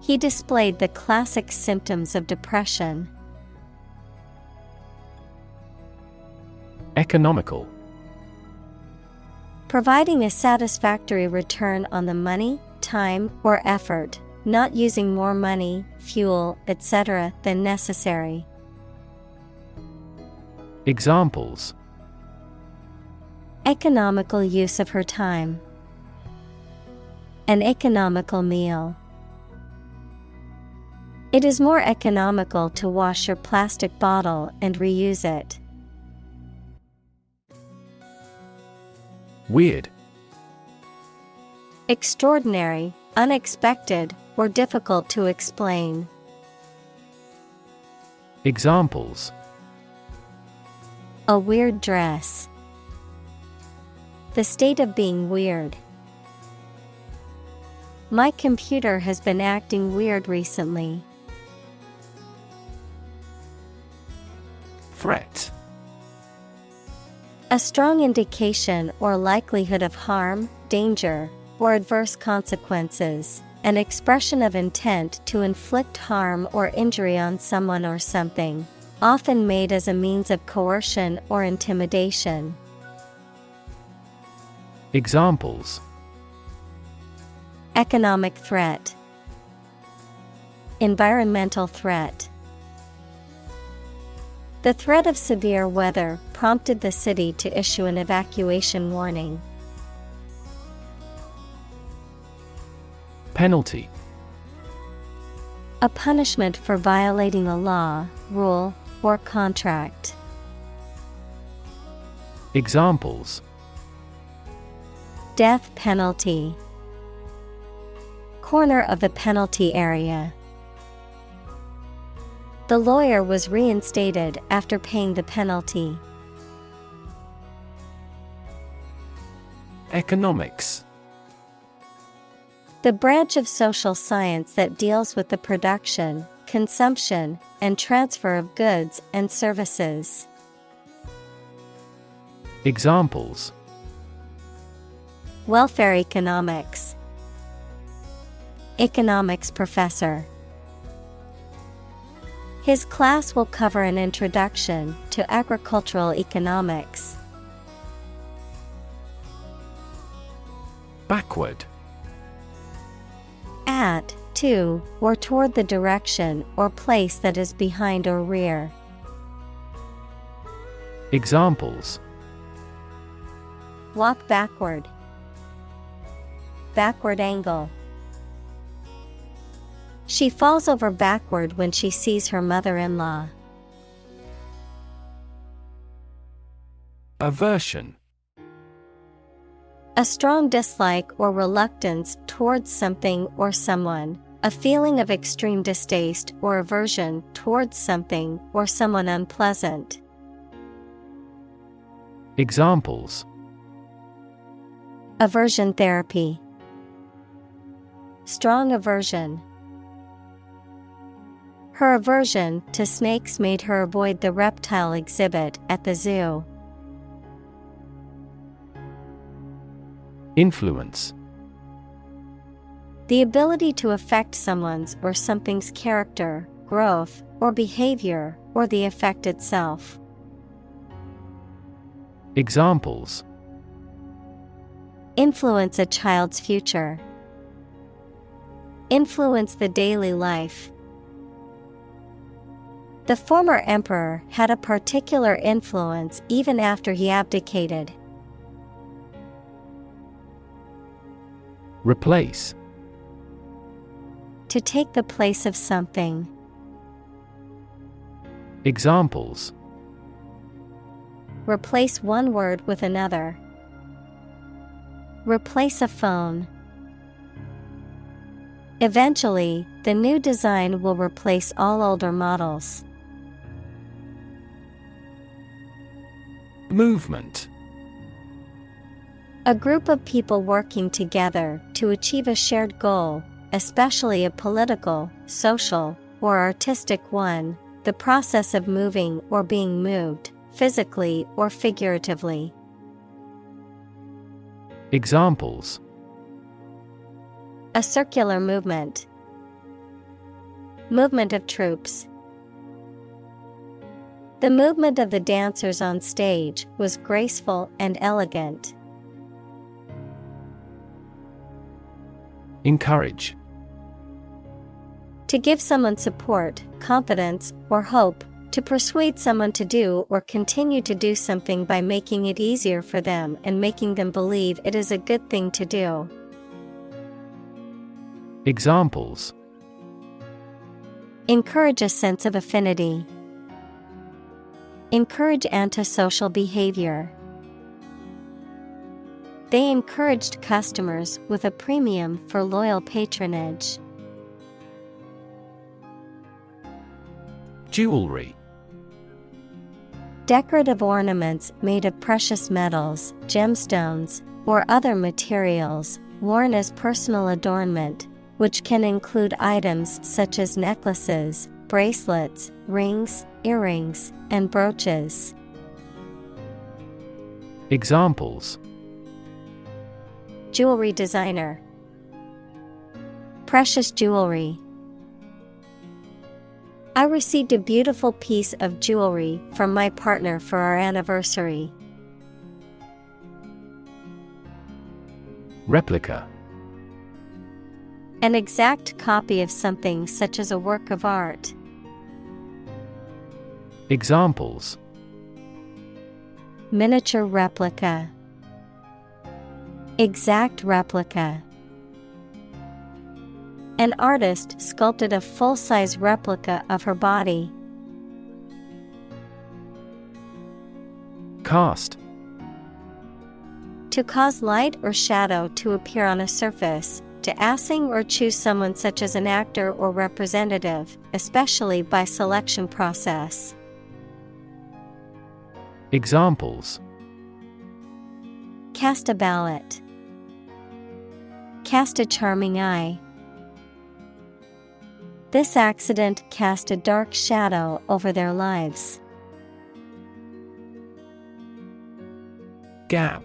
He displayed the classic symptoms of depression. Economical. Providing a satisfactory return on the money, time, or effort, not using more money, fuel, etc. than necessary. Examples: Economical use of her time. An economical meal. It is more economical to wash your plastic bottle and reuse it. Weird. Extraordinary, unexpected, or difficult to explain. Examples: A weird dress. The state of being weird. My computer has been acting weird recently. Threat. A strong indication or likelihood of harm, danger, or adverse consequences. An expression of intent to inflict harm or injury on someone or something, often made as a means of coercion or intimidation. Examples: Economic threat. Environmental threat. The threat of severe weather prompted the city to issue an evacuation warning. Penalty. A punishment for violating a law, rule, or contract. Examples: Death penalty. Corner of the penalty area. The lawyer was reinstated after paying the penalty. Economics. The branch of social science that deals with the production, consumption, and transfer of goods and services. Examples: Welfare economics. Economics professor. His class will cover an introduction to agricultural economics. Backward. At, to, or toward the direction or place that is behind or rear. Examples: Walk backward. Backward angle. She falls over backward when she sees her mother-in-law. Aversion. A strong dislike or reluctance towards something or someone, a feeling of extreme distaste or aversion towards something or someone unpleasant. Examples: Aversion therapy. Strong aversion. Her aversion to snakes made her avoid the reptile exhibit at the zoo. Influence. The ability to affect someone's or something's character, growth, or behavior, or the effect itself. Examples: Influence a child's future. Influence the daily life. The former emperor had a particular influence even after he abdicated. Replace. To take the place of something. Examples: Replace one word with another. Replace a phone. Eventually, the new design will replace all older models. Movement. A group of people working together to achieve a shared goal, especially a political, social, or artistic one, the process of moving or being moved, physically or figuratively. Examples: A circular movement. Movement of troops. The movement of the dancers on stage was graceful and elegant. Encourage. To give someone support, confidence, or hope, to persuade someone to do or continue to do something by making it easier for them and making them believe it is a good thing to do. Examples: Encourage a sense of affinity. Encourage antisocial behavior. They encouraged customers with a premium for loyal patronage. Jewelry. Decorative ornaments made of precious metals, gemstones, or other materials, worn as personal adornment, which can include items such as necklaces, bracelets, rings, earrings, and brooches. Examples: Jewelry designer. Precious jewelry. I received a beautiful piece of jewelry from my partner for our anniversary. Replica. An exact copy of something such as a work of art. Examples: miniature replica, exact replica. An artist sculpted a full-size replica of her body. Cast: To cause light or shadow to appear on a surface, to assign or choose someone such as an actor or representative, especially by selection process. Examples: Cast a ballot. Cast a charming eye. This accident cast a dark shadow over their lives. Gap: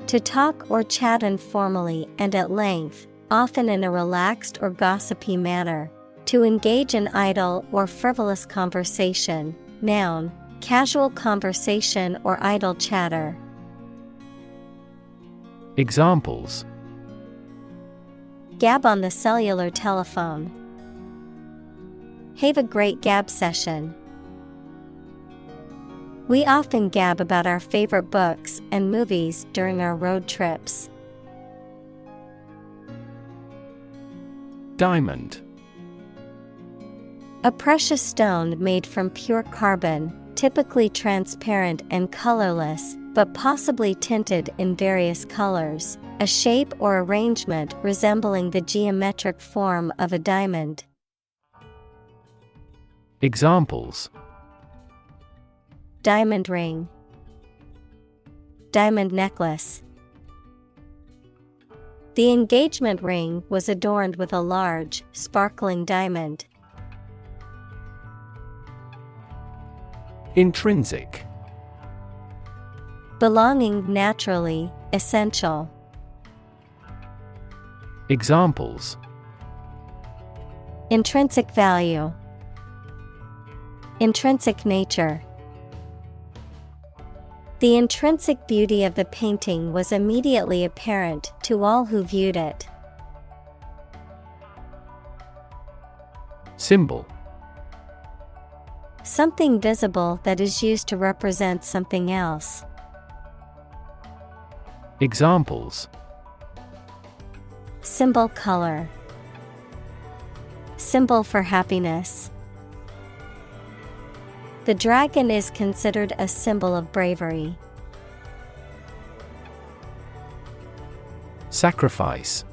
To talk or chat informally and at length, often in a relaxed or gossipy manner. To engage in idle or frivolous conversation. Noun, casual conversation or idle chatter. Examples: Gab on the cellular telephone. Have a great gab session. We often gab about our favorite books and movies during our road trips. Diamond: A precious stone made from pure carbon, typically transparent and colorless, but possibly tinted in various colors, a shape or arrangement resembling the geometric form of a diamond. Examples: Diamond ring. Diamond necklace. The engagement ring was adorned with a large, sparkling diamond. Intrinsic: Belonging naturally, essential. Examples: Intrinsic value. Intrinsic nature. The intrinsic beauty of the painting was immediately apparent to all who viewed it. Symbol: Something visible that is used to represent something else. Examples: Symbol color. Symbol for happiness. The dragon is considered a symbol of bravery. Sacrifice: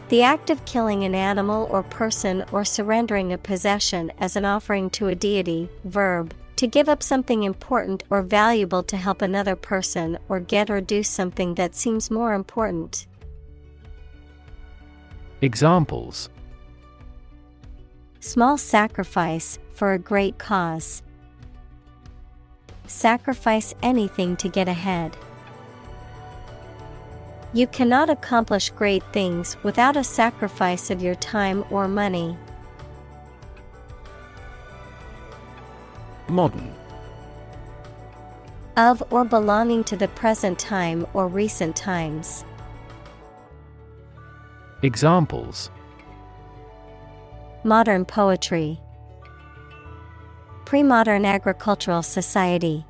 The act of killing an animal or person or surrendering a possession as an offering to a deity. Verb, to give up something important or valuable to help another person or get or do something that seems more important. Examples: Small sacrifice for a great cause. Sacrifice anything to get ahead. You cannot accomplish great things without a sacrifice of your time or money. Modern: Of or belonging to the present time or recent times. Examples: Modern poetry. Pre-modern agricultural society.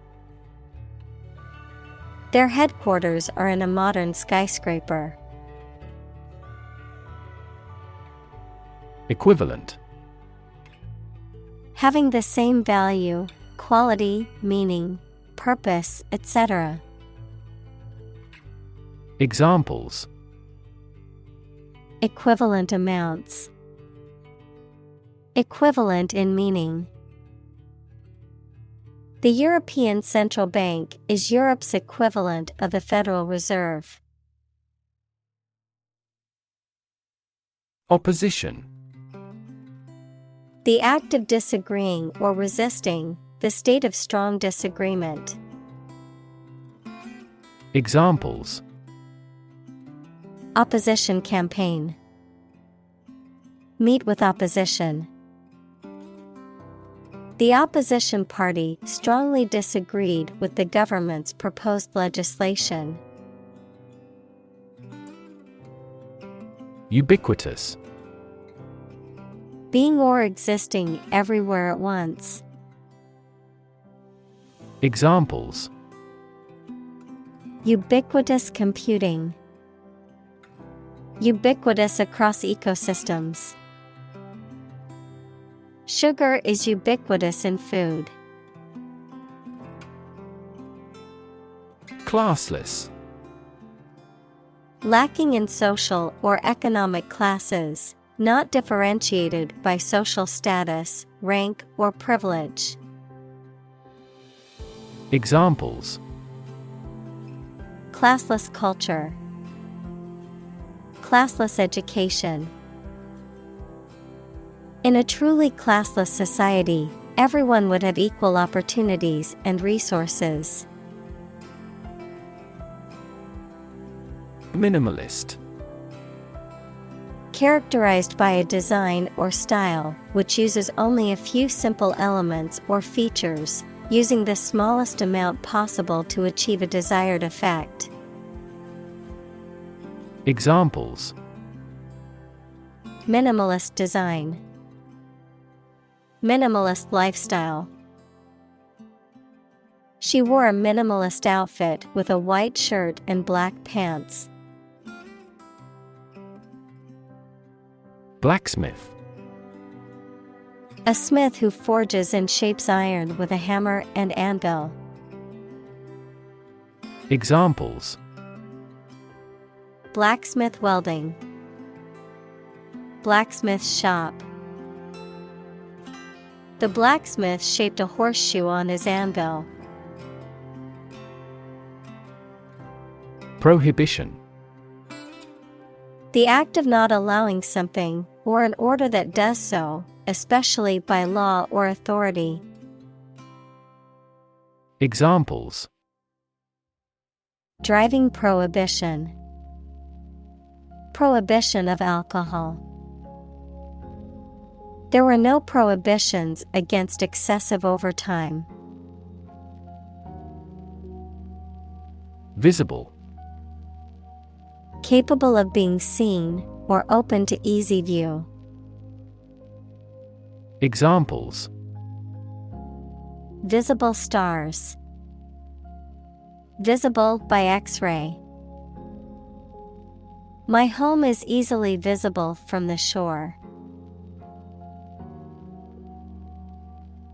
Their headquarters are in a modern skyscraper. Equivalent: Having the same value, quality, meaning, purpose, etc. Examples: Equivalent amounts. Equivalent in meaning. The European Central Bank is Europe's equivalent of the Federal Reserve. Opposition: The act of disagreeing or resisting, the state of strong disagreement. Examples: Opposition campaign. Meet with opposition. The opposition party strongly disagreed with the government's proposed legislation. Ubiquitous: being or existing everywhere at once. Examples: Ubiquitous computing. Ubiquitous across ecosystems. Sugar is ubiquitous in food. Classless. Lacking in social or economic classes, not differentiated by social status, rank, or privilege. Examples: Classless culture. Classless education. In a truly classless society, everyone would have equal opportunities and resources. Minimalist. Characterized by a design or style which uses only a few simple elements or features, using the smallest amount possible to achieve a desired effect. Examples: Minimalist design. Minimalist lifestyle. She wore a minimalist outfit with a white shirt and black pants. Blacksmith. A smith who forges and shapes iron with a hammer and anvil. Examples: Blacksmith welding. Blacksmith's shop. The blacksmith shaped a horseshoe on his anvil. Prohibition. The act of not allowing something, or an order that does so, especially by law or authority. Examples: Driving prohibition. Prohibition of alcohol. There were no prohibitions against excessive overtime. Visible. Capable of being seen, or open to easy view. Examples: Visible stars. Visible by X-ray. My home is easily visible from the shore.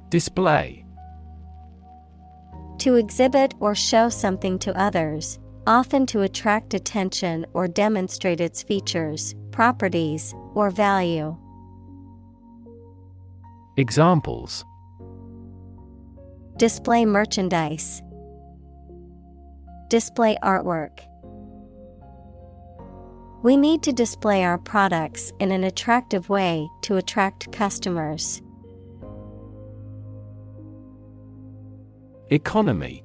Display. To exhibit or show something to others, often to attract attention or demonstrate its features, properties, or value. Examples: Display merchandise. Display artwork. We need to display our products in an attractive way to attract customers. Economy.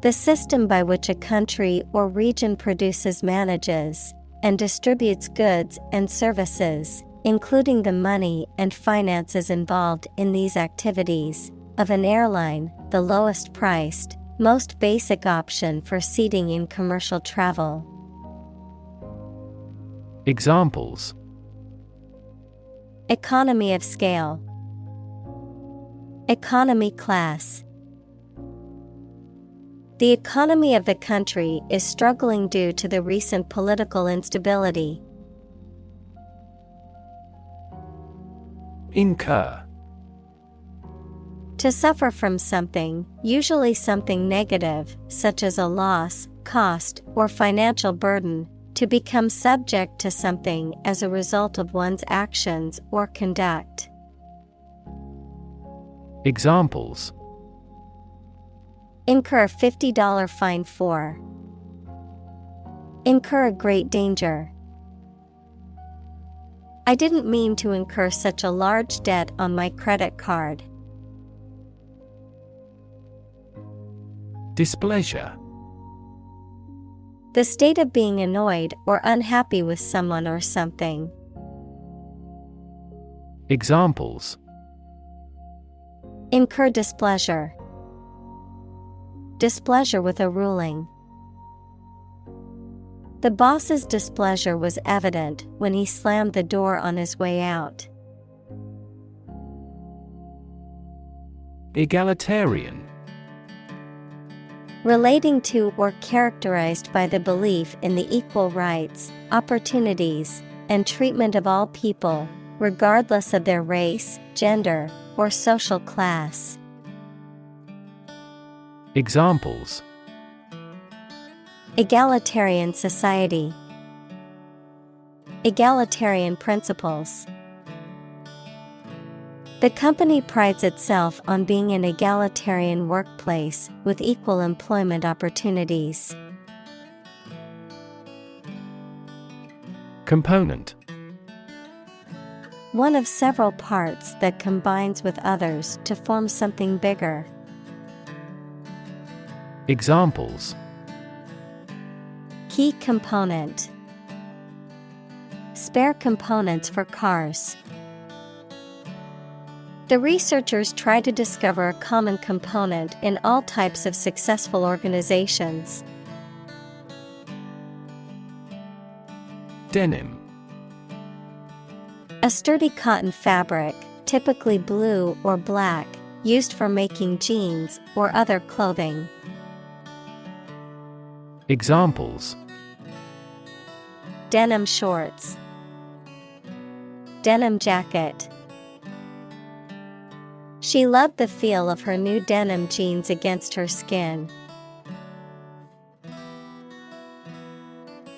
The system by which a country or region produces, manages, and distributes goods and services, including the money and finances involved in these activities, of an airline, the lowest priced, most basic option for seating in commercial travel. Examples: Economy of scale. Economy class. The economy of the country is struggling due to the recent political instability. Incur. To suffer from something, usually something negative, such as a loss, cost, or financial burden, to become subject to something as a result of one's actions or conduct. Examples: Incur $50 fine for. Incur a great danger. I didn't mean to incur such a large debt on my credit card. Displeasure. The state of being annoyed or unhappy with someone or something. Examples: Incur displeasure. Displeasure with a ruling. The boss's displeasure was evident when he slammed the door on his way out. Egalitarian. Relating to or characterized by the belief in the equal rights, opportunities, and treatment of all people, regardless of their race, gender, or social class. Examples: egalitarian society, egalitarian principles. The company prides itself on being an egalitarian workplace with equal employment opportunities. Component: one of several parts that combines with others to form something bigger. Examples: key component, spare components for cars. The researchers try to discover a common component in all types of successful organizations. Denim. A sturdy cotton fabric, typically blue or black, used for making jeans or other clothing. Examples: denim shorts, denim jacket. She loved the feel of her new denim jeans against her skin.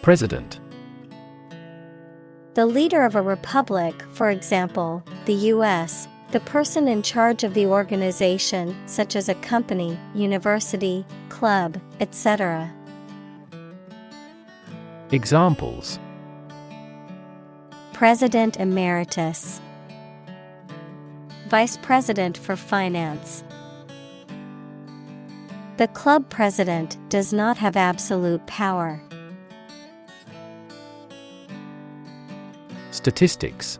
President. The leader of a republic, for example, the U.S., the person in charge of the organization, such as a company, university, club, etc. Examples: President Emeritus, Vice President for Finance. The club president does not have absolute power. Statistics.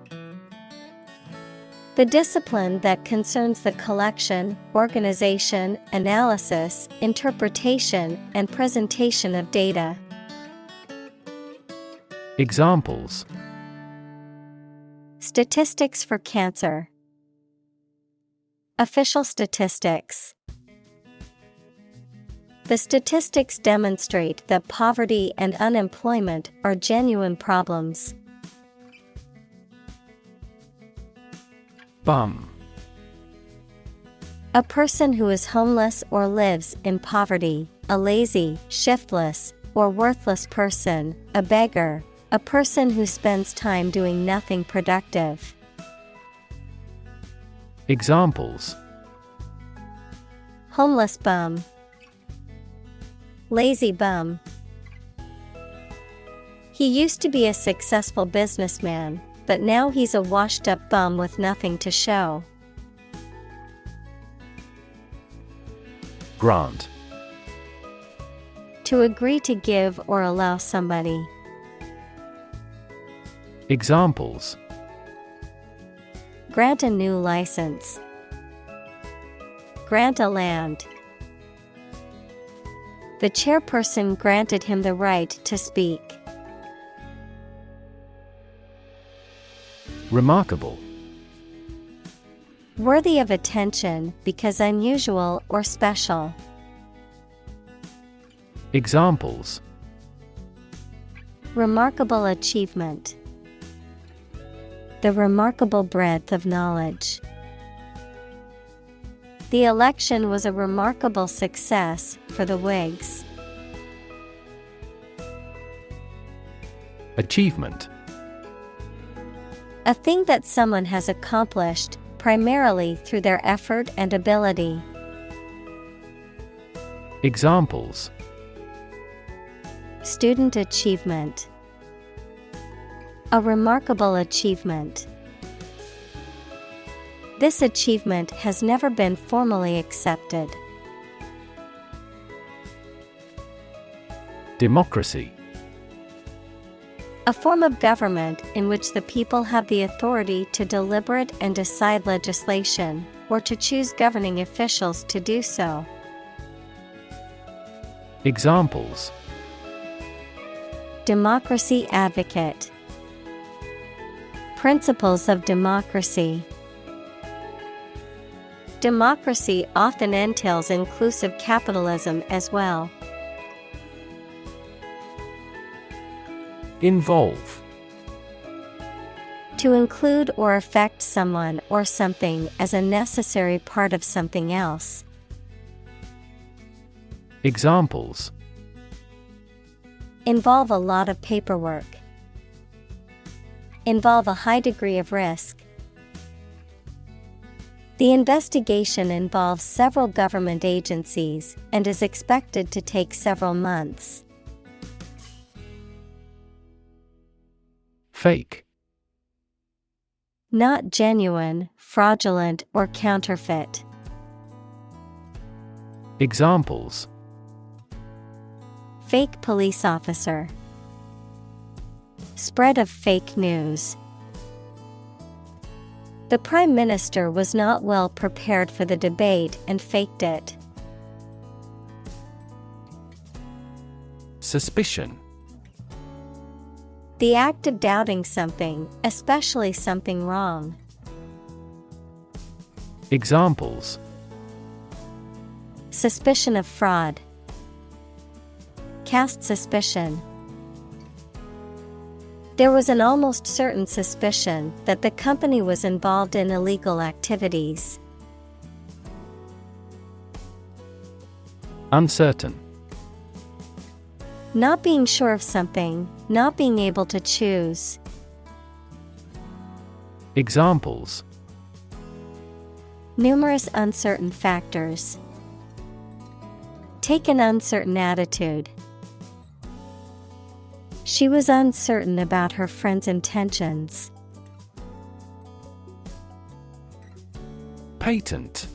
The discipline that concerns the collection, organization, analysis, interpretation, and presentation of data. Examples: statistics for cancer, official statistics. The statistics demonstrate that poverty and unemployment are genuine problems. Bum. A person who is homeless or lives in poverty, a lazy, shiftless, or worthless person, a beggar, a person who spends time doing nothing productive. Examples: homeless bum, lazy bum. He used to be a successful businessman, but now he's a washed-up bum with nothing to show. Grant. To agree to give or allow somebody. Examples: grant a new license, grant a land. The chairperson granted him the right to speak. Remarkable. Worthy of attention because unusual or special. Examples: remarkable achievement, the remarkable breadth of knowledge. The election was a remarkable success for the Whigs. Achievement. A thing that someone has accomplished, primarily through their effort and ability. Examples: student achievement, a remarkable achievement. This achievement has never been formally accepted. Democracy. A form of government in which the people have the authority to deliberate and decide legislation, or to choose governing officials to do so. Democracy advocate. Principles of democracy. Democracy often entails inclusive capitalism as well. Involve. To include or affect someone or something as a necessary part of something else. Examples: involve a lot of paperwork. Involve a high degree of risk. The investigation involves several government agencies and is expected to take several months. Fake. Not genuine, fraudulent, or counterfeit. Examples: fake police officer. Spread of fake news. The Prime Minister was not well prepared for the debate and faked it. Suspicion. The act of doubting something, especially something wrong. Examples: suspicion of fraud. Cast suspicion. There was an almost certain suspicion that the company was involved in illegal activities. Uncertain. Not being sure of something, not being able to choose. Examples: numerous uncertain factors. Take an uncertain attitude. She was uncertain about her friend's intentions. Patent.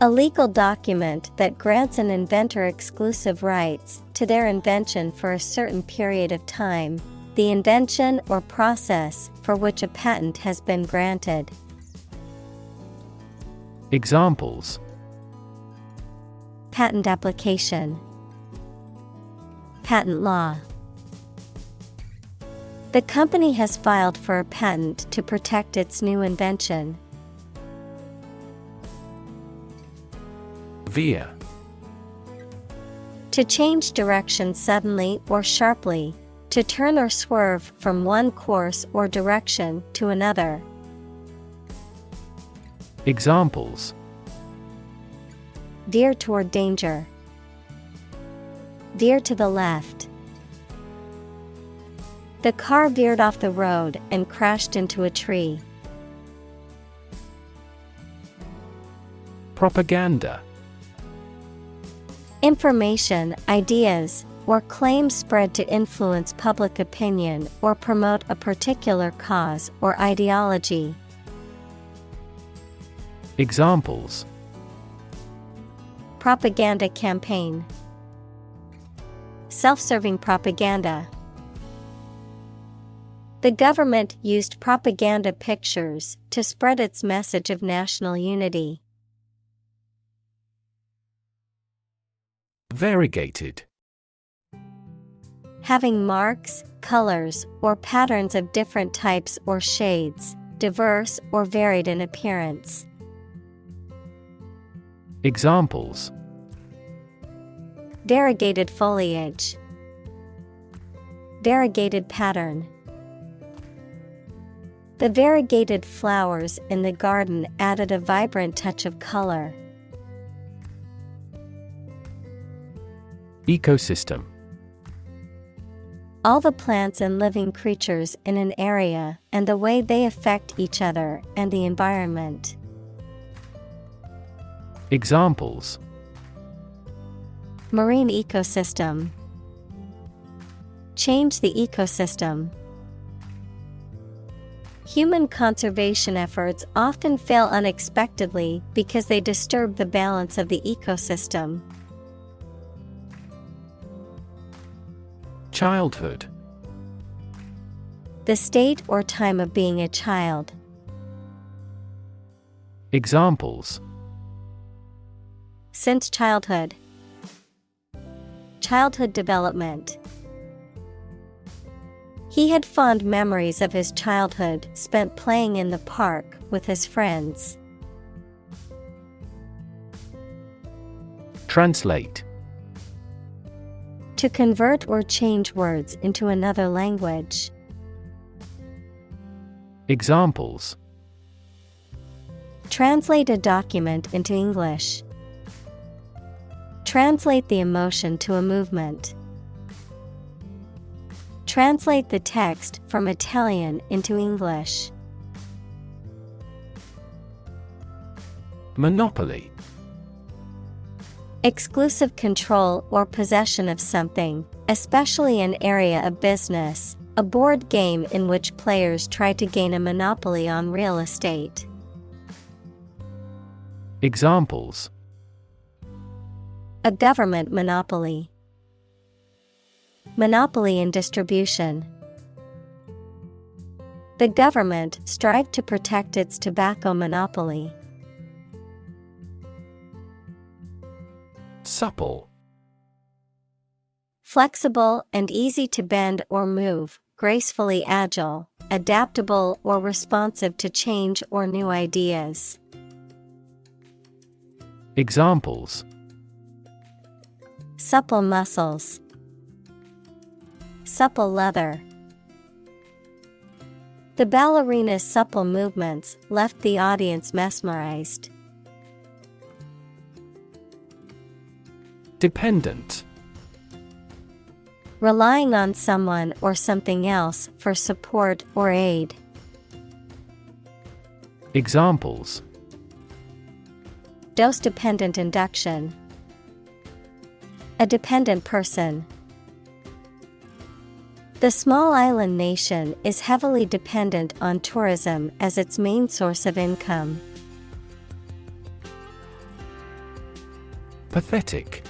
A legal document that grants an inventor exclusive rights to their invention for a certain period of time, the invention or process for which a patent has been granted. Examples: patent application. Patent law. The company has filed for a patent to protect its new invention. Veer. To change direction suddenly or sharply, to turn or swerve from one course or direction to another. Examples: veer toward danger. Veer to the left. The car veered off the road and crashed into a tree. Propaganda. Information, ideas, or claims spread to influence public opinion or promote a particular cause or ideology. Examples: propaganda campaign. Self-serving propaganda. The government used propaganda pictures to spread its message of national unity. Variegated. Having marks, colors, or patterns of different types or shades, diverse or varied in appearance. Examples: variegated foliage. Variegated pattern. The variegated flowers in the garden added a vibrant touch of color. Ecosystem. All the plants and living creatures in an area and the way they affect each other and the environment. Examples: marine ecosystem. Change the ecosystem. Human conservation efforts often fail unexpectedly because they disturb the balance of the ecosystem. Childhood. The state or time of being a child. Examples: since childhood. Childhood development. He had fond memories of his childhood spent playing in the park with his friends. Translate. To convert or change words into another language. Examples. Translate a document into English. Translate the emotion to a movement. Translate the text from Italian into English. Monopoly. Exclusive control or possession of something, especially an area of business, a board game in which players try to gain a monopoly on real estate. Examples. A government monopoly. Monopoly in distribution. The government strived to protect its tobacco monopoly. Supple. Flexible and easy to bend or move, gracefully agile, adaptable or responsive to change or new ideas. Examples. Supple muscles. Supple leather. The ballerina's supple movements left the audience mesmerized. Dependent. Relying on someone or something else for support or aid. Examples. Dose-dependent induction. A dependent person. The small island nation is heavily dependent on tourism as its main source of income. Pathetic.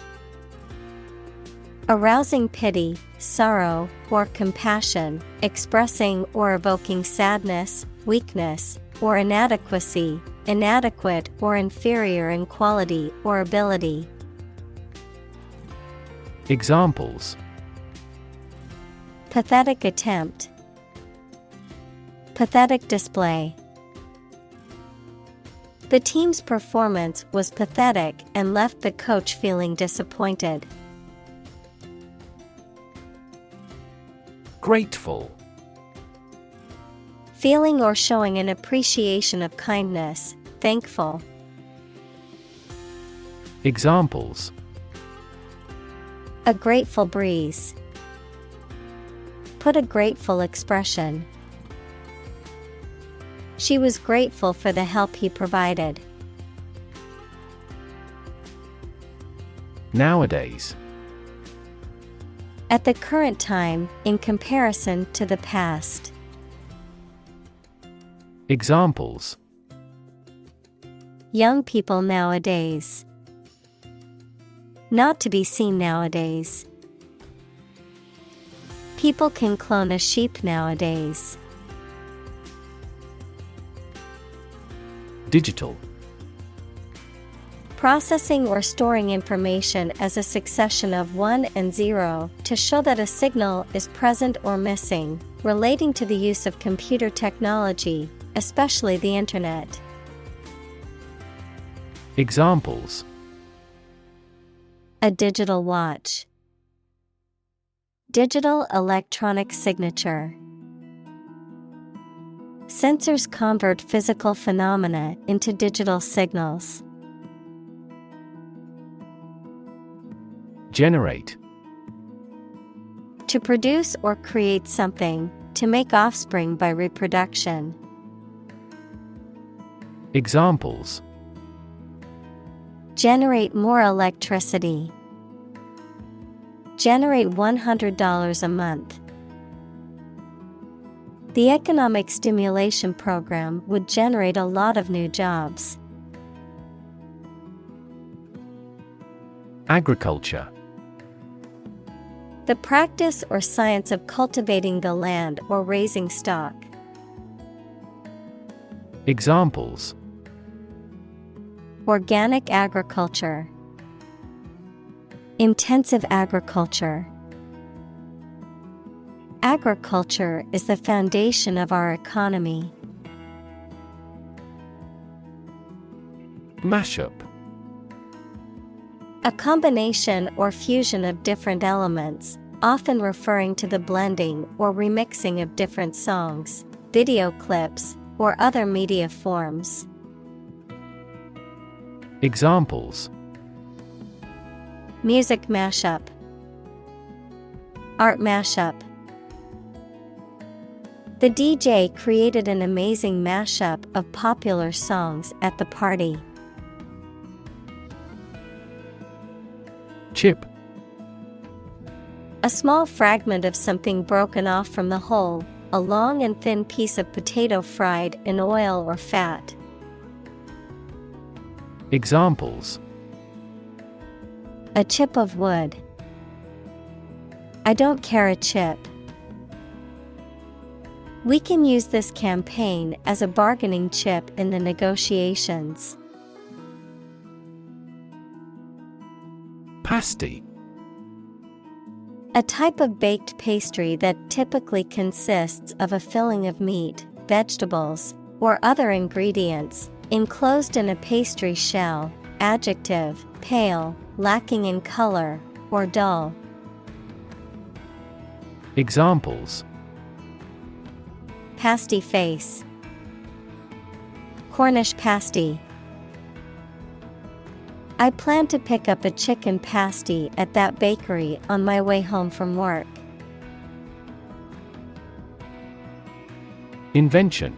Arousing pity, sorrow, or compassion, expressing or evoking sadness, weakness, or inadequacy, inadequate or inferior in quality or ability. Examples. Pathetic attempt. Pathetic display. The team's performance was pathetic and left the coach feeling disappointed. Grateful. Feeling or showing an appreciation of kindness, thankful. Examples. A grateful breeze. Put a grateful expression. She was grateful for the help he provided. Nowadays. At the current time, in comparison to the past. Examples. Young people nowadays. Not to be seen nowadays. People can clone a sheep nowadays. Digital. Processing or storing information as a succession of 1 and 0 to show that a signal is present or missing, relating to the use of computer technology, especially the Internet. Examples. A digital watch. Digital electronic signature. Sensors convert physical phenomena into digital signals. Generate. To produce or create something, to make offspring by reproduction. Examples. Generate more electricity. Generate $100 a month. The economic stimulation program would generate a lot of new jobs. Agriculture. The practice or science of cultivating the land or raising stock. Examples. Organic agriculture. Intensive agriculture. Agriculture is the foundation of our economy. Mashup. A combination or fusion of different elements, often referring to the blending or remixing of different songs, video clips, or other media forms. Examples: Music mashup, art mashup. The DJ created an amazing mashup of popular songs at the party. Chip. A small fragment of something broken off from the whole, a long and thin piece of potato fried in oil or fat. Examples: A chip of wood. I don't care a chip. We can use this campaign as a bargaining chip in the negotiations. Pasty. A type of baked pastry that typically consists of a filling of meat, vegetables, or other ingredients, enclosed in a pastry shell. Adjective, pale, lacking in color, or dull. Examples: Pasty face, Cornish pasty. I plan to pick up a chicken pasty at that bakery on my way home from work. Invention.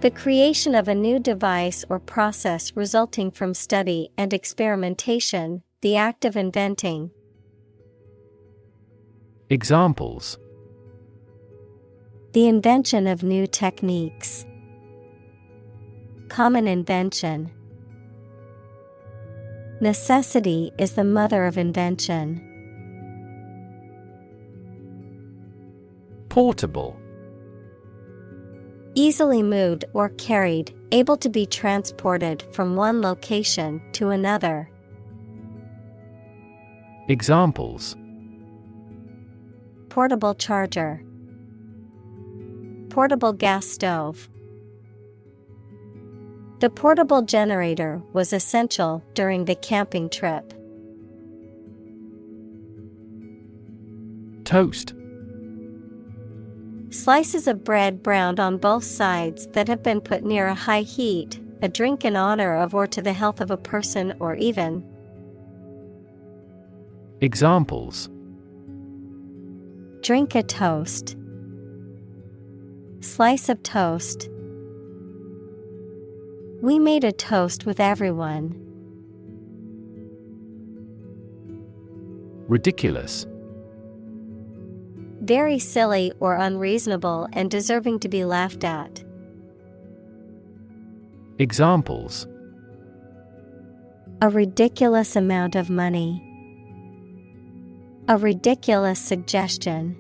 The creation of a new device or process resulting from study and experimentation, the act of inventing. Examples: The invention of new techniques. Common invention. Necessity is the mother of invention. Portable. Easily moved or carried, able to be transported from one location to another. Examples: Portable charger, portable gas stove. The portable generator was essential during the camping trip. Toast. Slices of bread browned on both sides that have been put near a high heat, a drink in honor of or to the health of a person or even. Examples: Drink a toast. Slice of toast. We made a toast with everyone. Ridiculous. Very silly or unreasonable and deserving to be laughed at. Examples: A ridiculous amount of money. A ridiculous suggestion.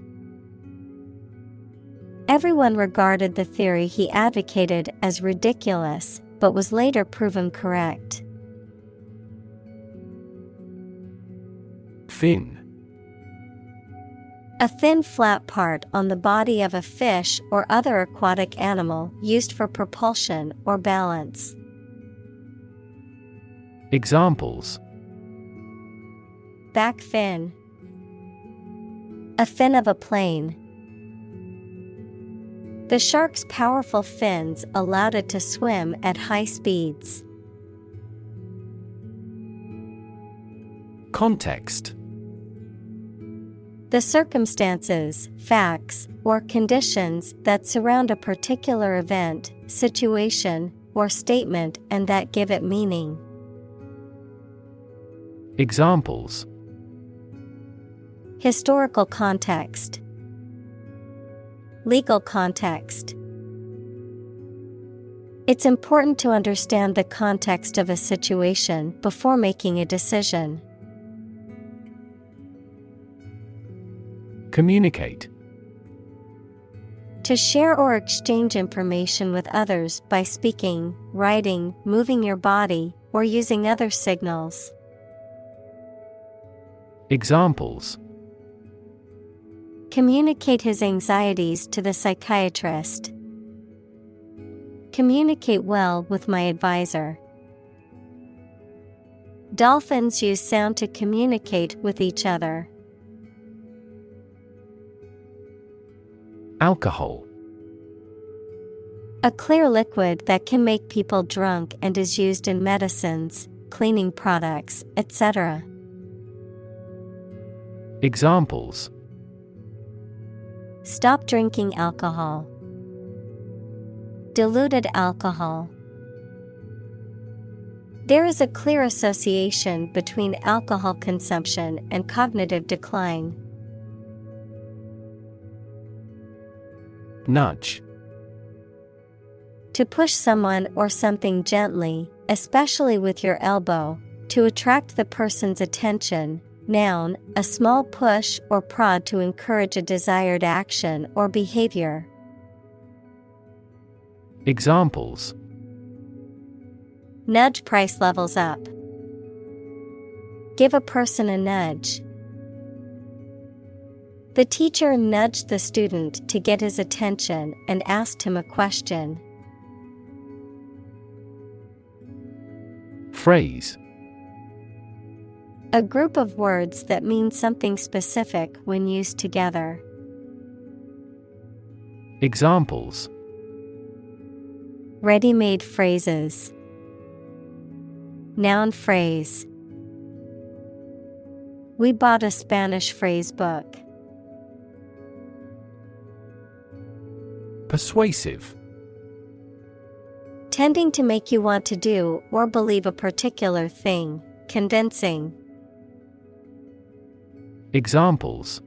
Everyone regarded the theory he advocated as ridiculous, but was later proven correct. Fin. A thin flat part on the body of a fish or other aquatic animal used for propulsion or balance. Examples: Back fin. A fin of a plane. The shark's powerful fins allowed it to swim at high speeds. Context. The circumstances, facts, or conditions that surround a particular event, situation, or statement and that give it meaning. Examples: Historical context. Legal context. It's important to understand the context of a situation before making a decision. Communicate. To share or exchange information with others by speaking, writing, moving your body, or using other signals. Examples: Communicate his anxieties to the psychiatrist. Communicate well with my advisor. Dolphins use sound to communicate with each other. Alcohol. A clear liquid that can make people drunk and is used in medicines, cleaning products, etc. Examples: Stop drinking alcohol. Diluted alcohol. There is a clear association between alcohol consumption and cognitive decline. Nudge. To push someone or something gently, especially with your elbow, to attract the person's attention. Noun, a small push or prod to encourage a desired action or behavior. Examples: Nudge price levels up. Give a person a nudge. The teacher nudged the student to get his attention and asked him a question. Phrase. A group of words that mean something specific when used together. Examples: Ready-made phrases. Noun phrase. We bought a Spanish phrase book. Persuasive. Tending to make you want to do or believe a particular thing, convincing. Examples: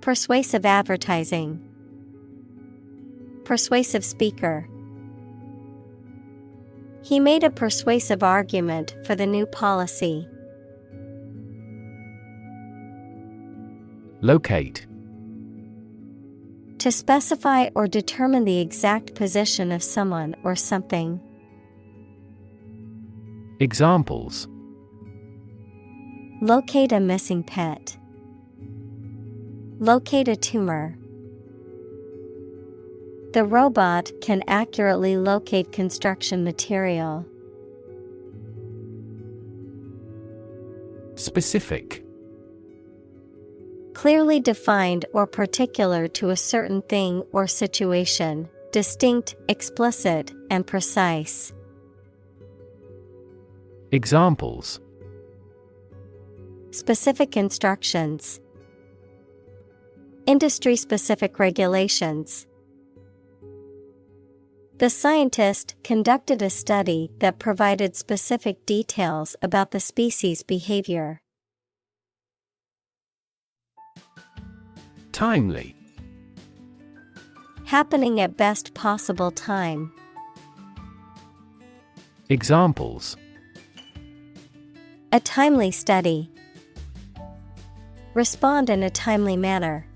Persuasive advertising. Persuasive speaker. He made a persuasive argument for the new policy. Locate. To specify or determine the exact position of someone or something. Examples: Locate a missing pet. Locate a tumor. The robot can accurately locate construction material. Specific. Clearly defined or particular to a certain thing or situation, distinct, explicit, and precise. Examples: Specific instructions. Industry-specific regulations. The scientist conducted a study that provided specific details about the species' behavior. Timely. Happening at best possible time. Examples: A timely study. Respond in a timely manner.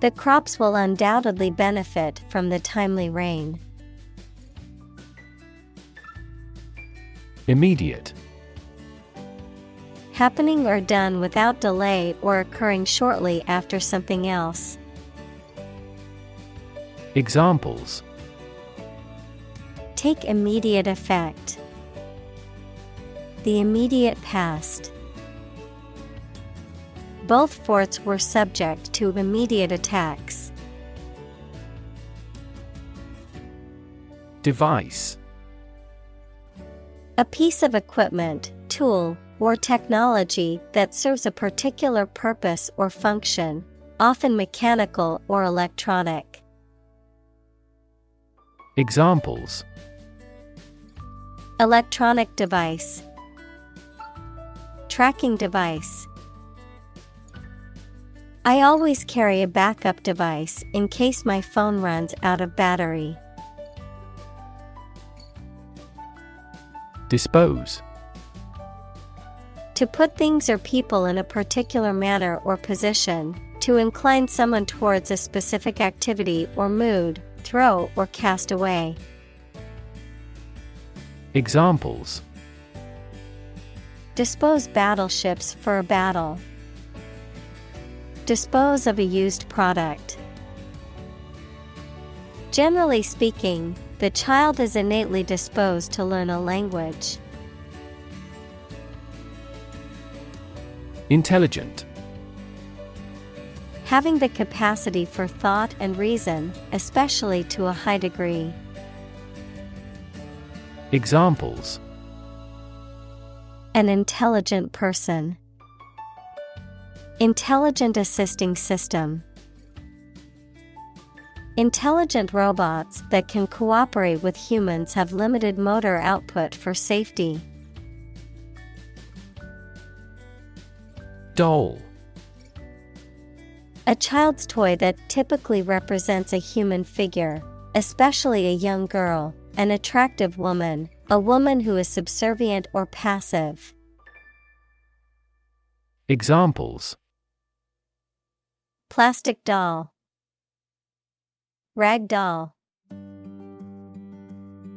The crops will undoubtedly benefit from the timely rain. Immediate. Happening or done without delay or occurring shortly after something else. Examples: Take immediate effect. The immediate past. Both forts were subject to immediate attacks. Device. A piece of equipment, tool, or technology that serves a particular purpose or function, often mechanical or electronic. Examples: Electronic device. Tracking device. I always carry a backup device in case my phone runs out of battery. Dispose. To put things or people in a particular manner or position, to incline someone towards a specific activity or mood, throw or cast away. Examples: Dispose battleships for a battle. Dispose of a used product. Generally speaking, the child is innately disposed to learn a language. Intelligent. Having the capacity for thought and reason, especially to a high degree. Examples: An intelligent person. Intelligent assisting system. Intelligent robots that can cooperate with humans have limited motor output for safety. Doll. A child's toy that typically represents a human figure, especially a young girl, an attractive woman, a woman who is subservient or passive. Examples: Plastic doll. Rag doll.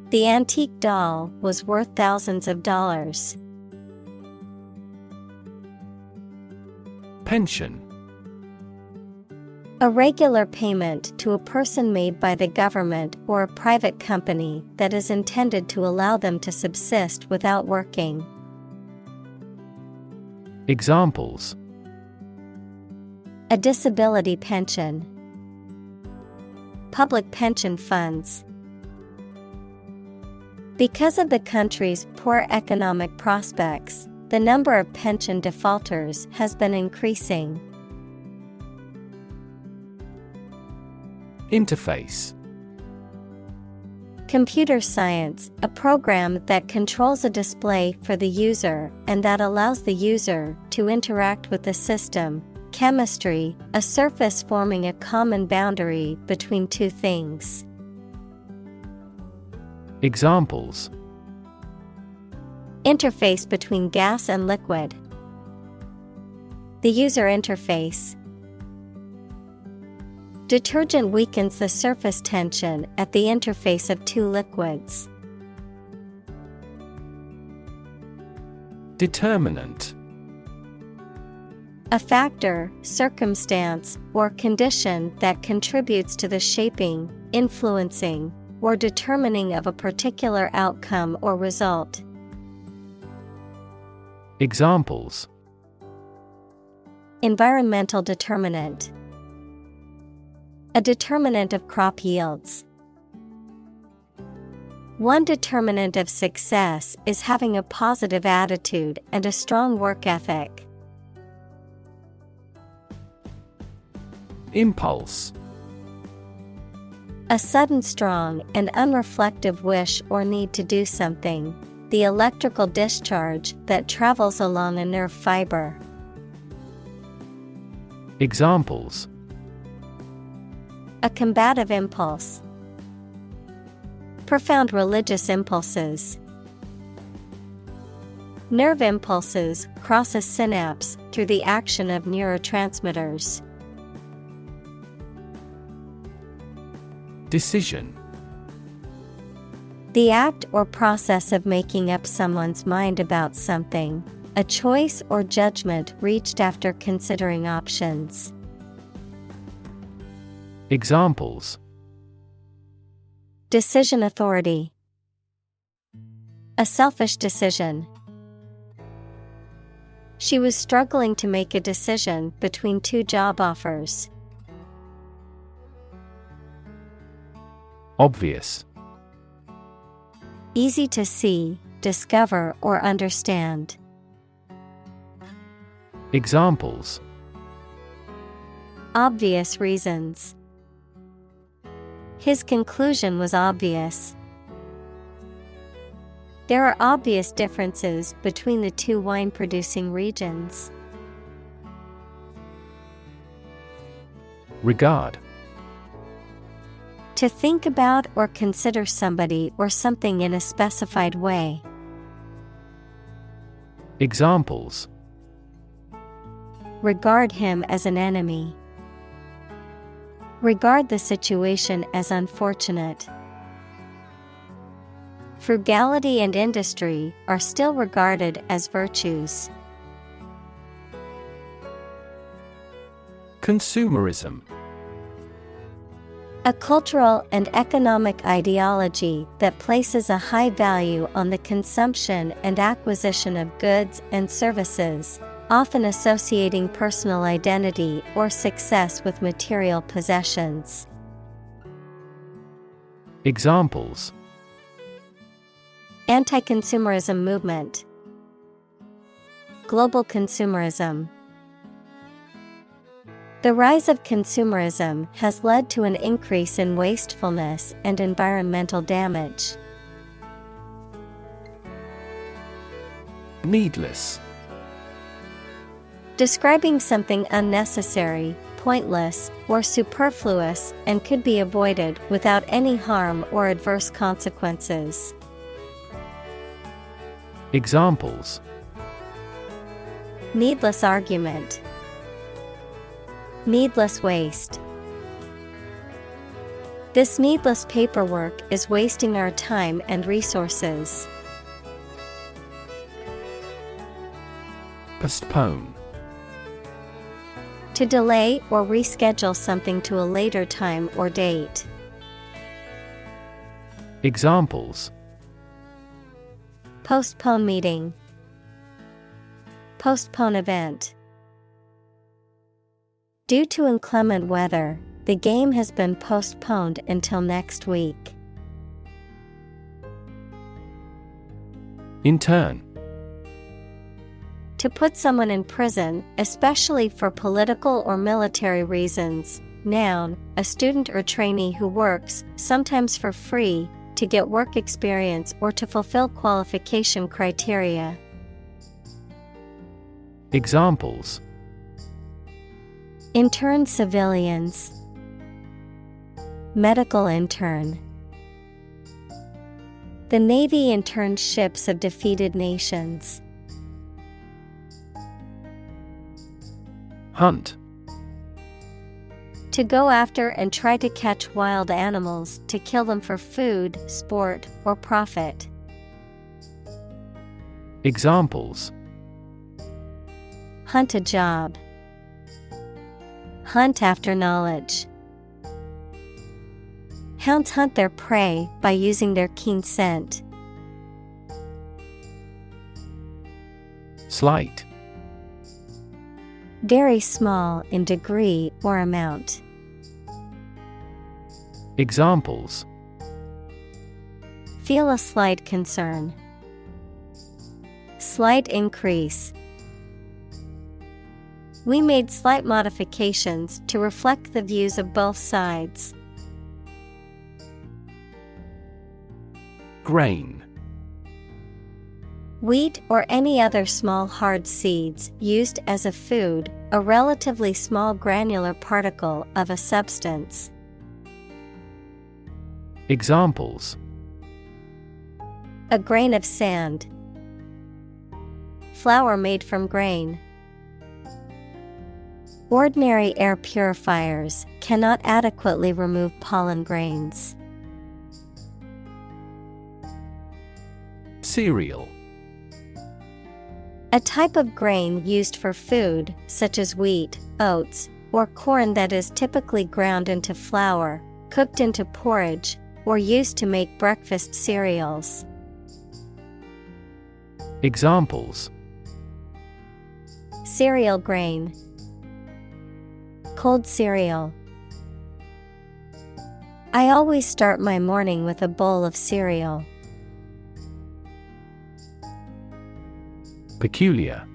The antique doll was worth thousands of dollars. Pension. A regular payment to a person made by the government or a private company that is intended to allow them to subsist without working. Examples: A disability pension. Public pension funds. Because of the country's poor economic prospects, the number of pension defaulters has been increasing. Interface. Computer science, a program that controls a display for the user and that allows the user to interact with the system. Chemistry, a surface forming a common boundary between two things. Examples: Interface between gas and liquid. The user interface. Detergent weakens the surface tension at the interface of two liquids. Determinant. A factor, circumstance, or condition that contributes to the shaping, influencing, or determining of a particular outcome or result. Examples: Environmental determinant. A determinant of crop yields. One determinant of success is having a positive attitude and a strong work ethic. Impulse. A sudden strong and unreflective wish or need to do something. The electrical discharge that travels along a nerve fiber. Examples: A combative impulse. Profound religious impulses. Nerve impulses cross a synapse through the action of neurotransmitters. Decision. The act or process of making up someone's mind about something, a choice or judgment reached after considering options. Examples: Decision authority. A selfish decision. She was struggling to make a decision between two job offers. Obvious. Easy to see, discover, or understand. Examples: Obvious reasons. His conclusion was obvious. There are obvious differences between the two wine-producing regions. Regard. To think about or consider somebody or something in a specified way. Examples: Regard him as an enemy. Regard the situation as unfortunate. Frugality and industry are still regarded as virtues. Consumerism. A cultural and economic ideology that places a high value on the consumption and acquisition of goods and services, often associating personal identity or success with material possessions. Examples: Anti-consumerism movement, global consumerism. The rise of consumerism has led to an increase in wastefulness and environmental damage. Needless. Describing something unnecessary, pointless, or superfluous and could be avoided without any harm or adverse consequences. Examples: Needless argument, needless waste. This needless paperwork is wasting our time and resources. Postpone. To delay or reschedule something to a later time or date. Examples: Postpone meeting, postpone event. Due to inclement weather, the game has been postponed until next week. Intern. To put someone in prison, especially for political or military reasons. Noun, a student or trainee who works, sometimes for free, to get work experience or to fulfill qualification criteria. Examples: Intern civilians, medical intern. The Navy interned ships of defeated nations. Hunt. To go after and try to catch wild animals to kill them for food, sport, or profit. Examples: Hunt a job, hunt after knowledge. Hounds hunt their prey by using their keen scent. Slight. Very small in degree or amount. Examples: Feel a slight concern. Slight increase. We made slight modifications to reflect the views of both sides. Grain. Wheat or any other small hard seeds used as a food, a relatively small granular particle of a substance. Examples: A grain of sand. Flour made from grain. Ordinary air purifiers cannot adequately remove pollen grains. Cereal. A type of grain used for food, such as wheat, oats, or corn that is typically ground into flour, cooked into porridge, or used to make breakfast cereals. Examples: Cereal grain. Cold cereal. I always start my morning with a bowl of cereal. Peculiar.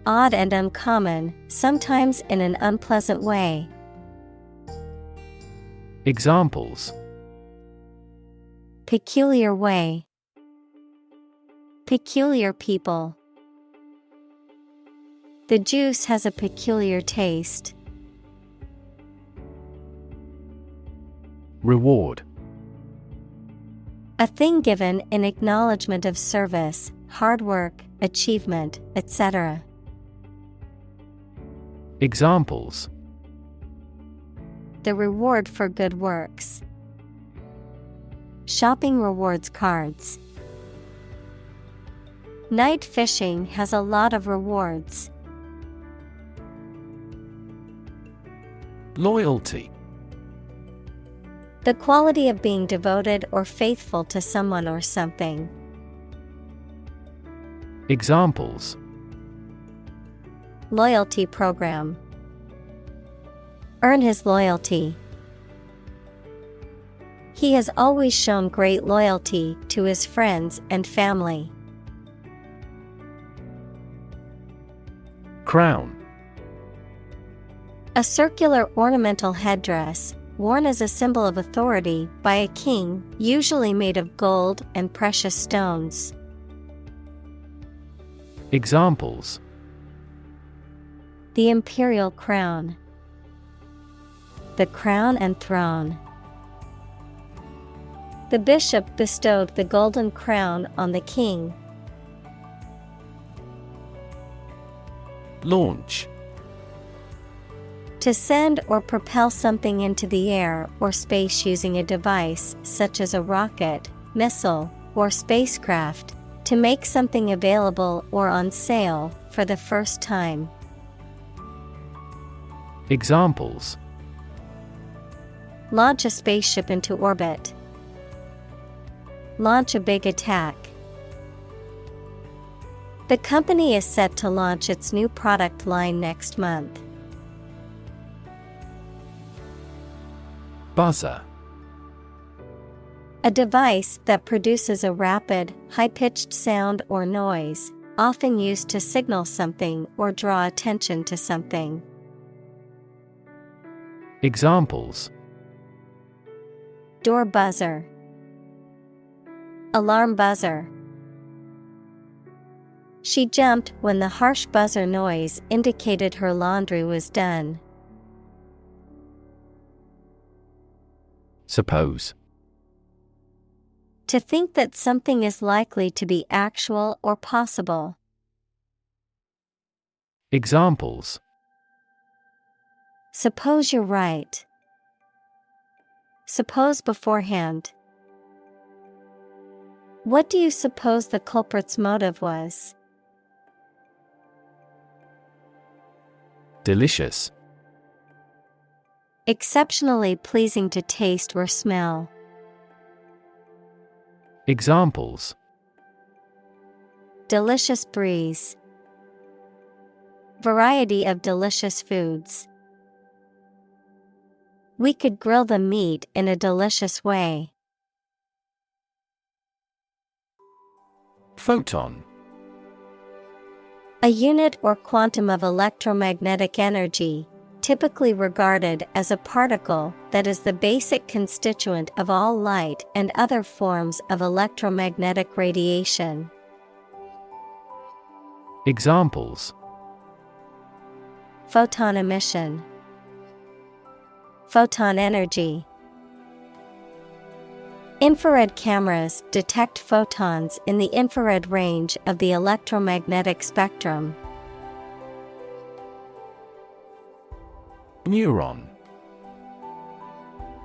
Odd and uncommon, sometimes in an unpleasant way. Examples: Peculiar way. Peculiar people. The juice has a peculiar taste. Reward. A thing given in acknowledgement of service, hard work, achievement, etc. Examples: The reward for good works. Shopping rewards cards. Night fishing has a lot of rewards. Loyalty. The quality of being devoted or faithful to someone or something. Examples: Loyalty program. Earn his loyalty. He has always shown great loyalty to his friends and family. Crown. A circular ornamental headdress, worn as a symbol of authority by a king, usually made of gold and precious stones. Examples: The imperial crown. The crown and throne. The bishop bestowed the golden crown on the king. Launch. To send or propel something into the air or space using a device such as a rocket, missile, or spacecraft, to make something available or on sale for the first time. Examples: Launch a spaceship into orbit. Launch a big attack. The company is set to launch its new product line next month. Buzzer. A device that produces a rapid, high-pitched sound or noise, often used to signal something or draw attention to something. Examples: Door buzzer. Alarm buzzer. She jumped when the harsh buzzer noise indicated her laundry was done. Suppose. To think that something is likely to be actual or possible. Examples: Suppose you're right. Suppose beforehand. What do you suppose the culprit's motive was? Delicious. Exceptionally pleasing to taste or smell. Examples: Delicious breeze. Variety of delicious foods. We could grill the meat in a delicious way. Photon. A unit or quantum of electromagnetic energy, typically regarded as a particle that is the basic constituent of all light and other forms of electromagnetic radiation. Examples: Photon emission. Photon energy. Infrared cameras detect photons in the infrared range of the electromagnetic spectrum. Neuron.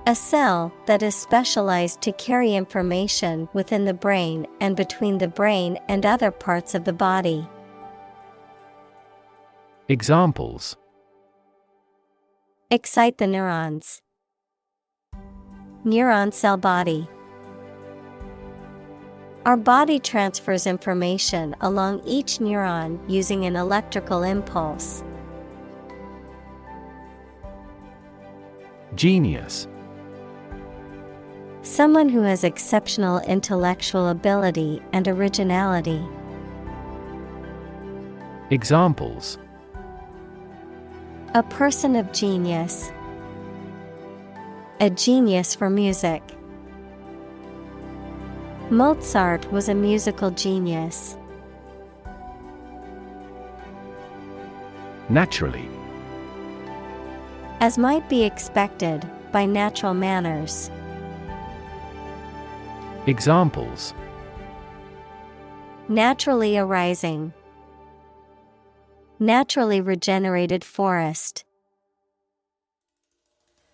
A cell that is specialized to carry information within the brain and between the brain and other parts of the body. Examples: Excite the neurons. Neuron cell body. Our body transfers information along each neuron using an electrical impulse. Genius. Someone who has exceptional intellectual ability and originality. Examples: A person of genius. A genius for music. Mozart was a musical genius. Naturally. As might be expected, by natural manners. Examples: Naturally arising. Naturally regenerated forest.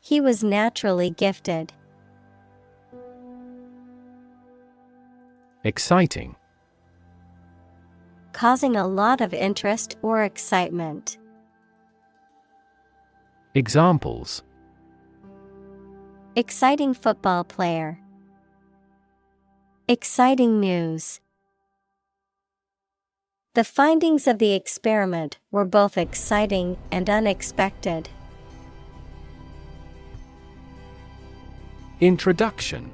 He was naturally gifted. Exciting. Causing a lot of interest or excitement. Examples: Exciting football player. Exciting news. The findings of the experiment were both exciting and unexpected. Introduction.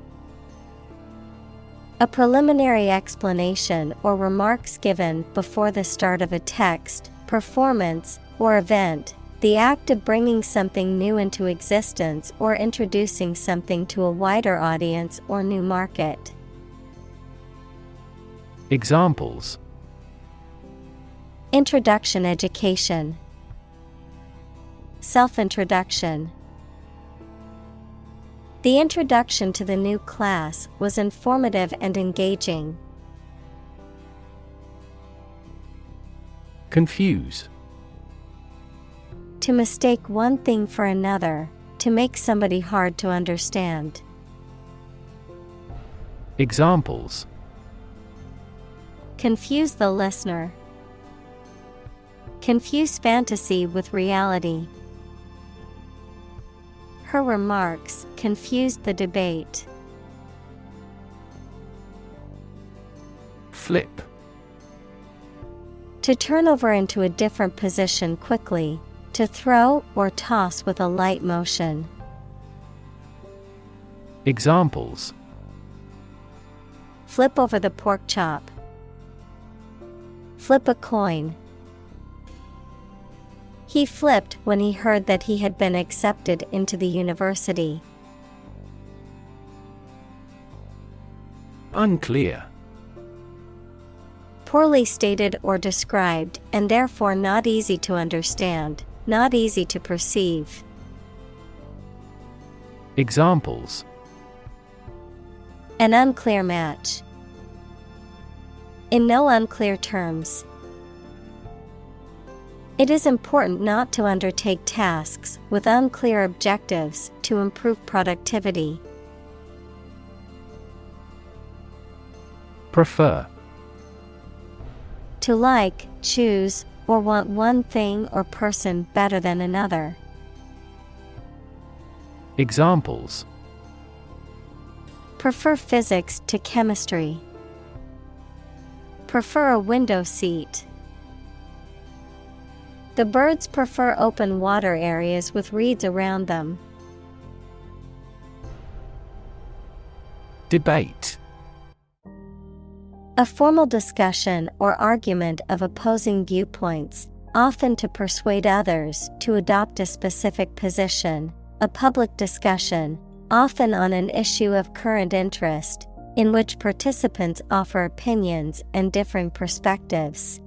A preliminary explanation or remarks given before the start of a text, performance, or event, the act of bringing something new into existence or introducing something to a wider audience or new market. Examples. Introduction education. Self-introduction. The introduction to the new class was informative and engaging. Confuse. To mistake one thing for another, to make somebody hard to understand. Examples. Confuse the listener. Confuse fantasy with reality. Her remarks confused the debate. Flip. To turn over into a different position quickly, to throw or toss with a light motion. Examples. Flip over the pork chop. Flip a coin. He flipped when he heard that he had been accepted into the university. Unclear. Poorly stated or described, and therefore not easy to understand, not easy to perceive. Examples. An unclear match. In no unclear terms. It is important not to undertake tasks with unclear objectives to improve productivity. Prefer. To like, choose, or want one thing or person better than another. Examples. Prefer physics to chemistry. Prefer a window seat. The birds prefer open water areas with reeds around them. Debate. A formal discussion or argument of opposing viewpoints, often to persuade others to adopt a specific position, a public discussion, often on an issue of current interest, in which participants offer opinions and differing perspectives.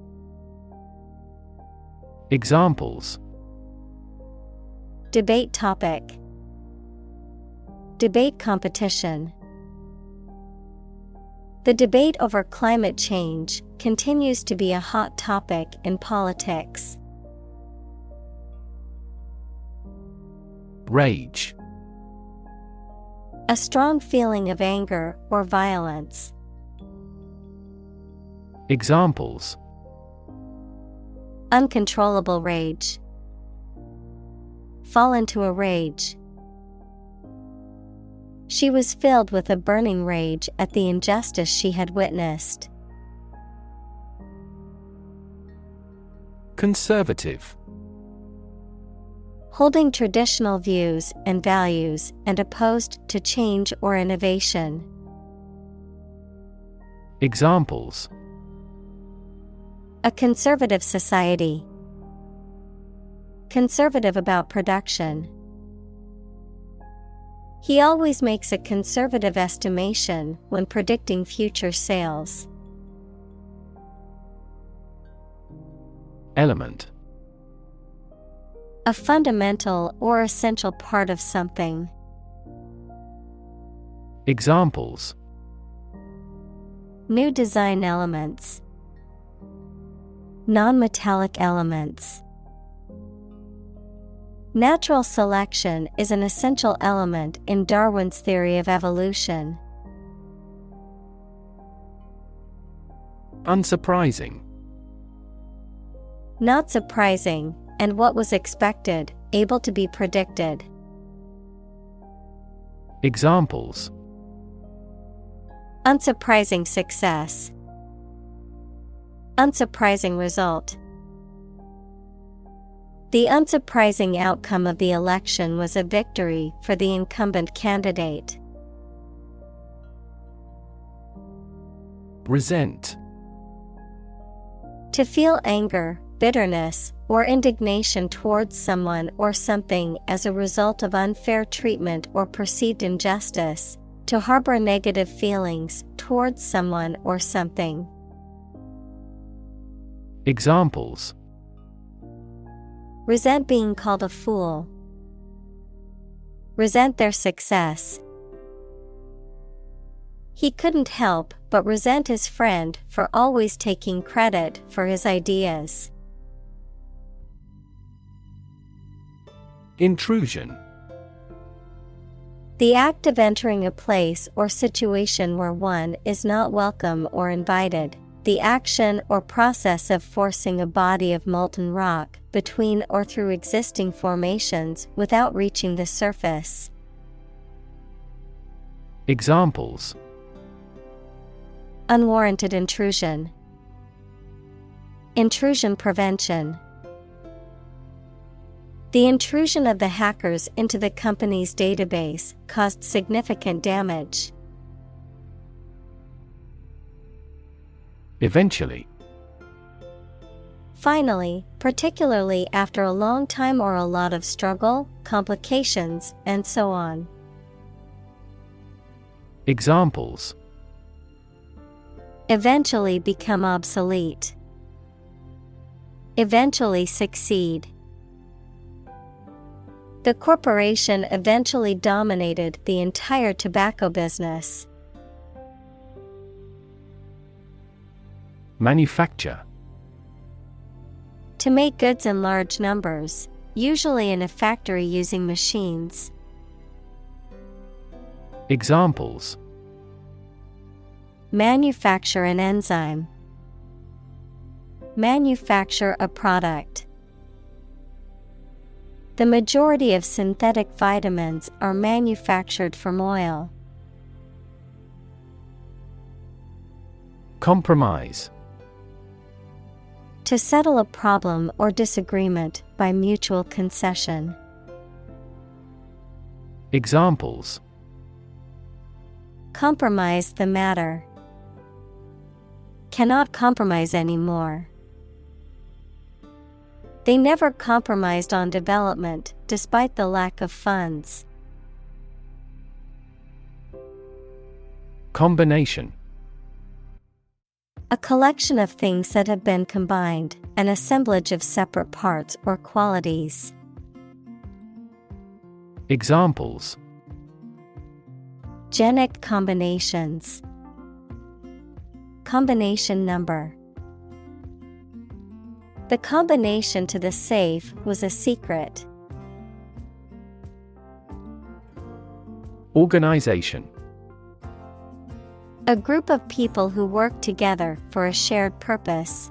Examples. Debate topic. Debate competition. The debate over climate change continues to be a hot topic in politics. Rage. A strong feeling of anger or violence. Examples. Uncontrollable rage. Fall into a rage. She was filled with a burning rage at the injustice she had witnessed. Conservative. Holding traditional views and values and opposed to change or innovation. Examples. A conservative society. Conservative about production. He always makes a conservative estimation when predicting future sales. Element. A fundamental or essential part of something. Examples. New design elements. Non-metallic elements. Natural selection is an essential element in Darwin's theory of evolution. Unsurprising. Not surprising, and what was expected, able to be predicted. Examples: unsurprising success, unsurprising result. The unsurprising outcome of the election was a victory for the incumbent candidate. Resent. To feel anger, bitterness, or indignation towards someone or something as a result of unfair treatment or perceived injustice. To harbor negative feelings towards someone or something. Examples: resent being called a fool, resent their success. He couldn't help but resent his friend for always taking credit for his ideas. Intrusion. The act of entering a place or situation where one is not welcome or invited. The action or process of forcing a body of molten rock between or through existing formations without reaching the surface. Examples: unwarranted intrusion, intrusion prevention. The intrusion of the hackers into the company's database caused significant damage. Eventually. Finally, particularly after a long time or a lot of struggle, complications, and so on. Examples: eventually become obsolete, eventually succeed. The corporation eventually dominated the entire tobacco business. Manufacture. To make goods in large numbers, usually in a factory using machines. Examples: manufacture an enzyme, manufacture a product. The majority of synthetic vitamins are manufactured from oil. Compromise. To settle a problem or disagreement by mutual concession. Examples: compromise the matter, cannot compromise anymore. They never compromised on development despite the lack of funds. Combination. A collection of things that have been combined, an assemblage of separate parts or qualities. Examples: Genic combinations, combination number. The combination to the safe was a secret. Organization. A group of people who work together for a shared purpose.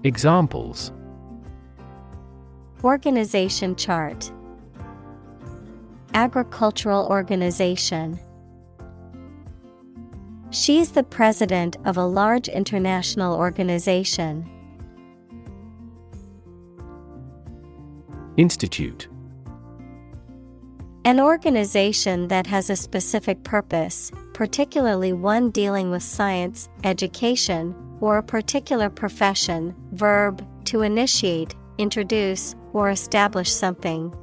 Examples: organization chart, agricultural organization. She's the president of a large international organization. Institute. An organization that has a specific purpose, particularly one dealing with science, education, or a particular profession. Verb, to initiate, introduce, or establish something.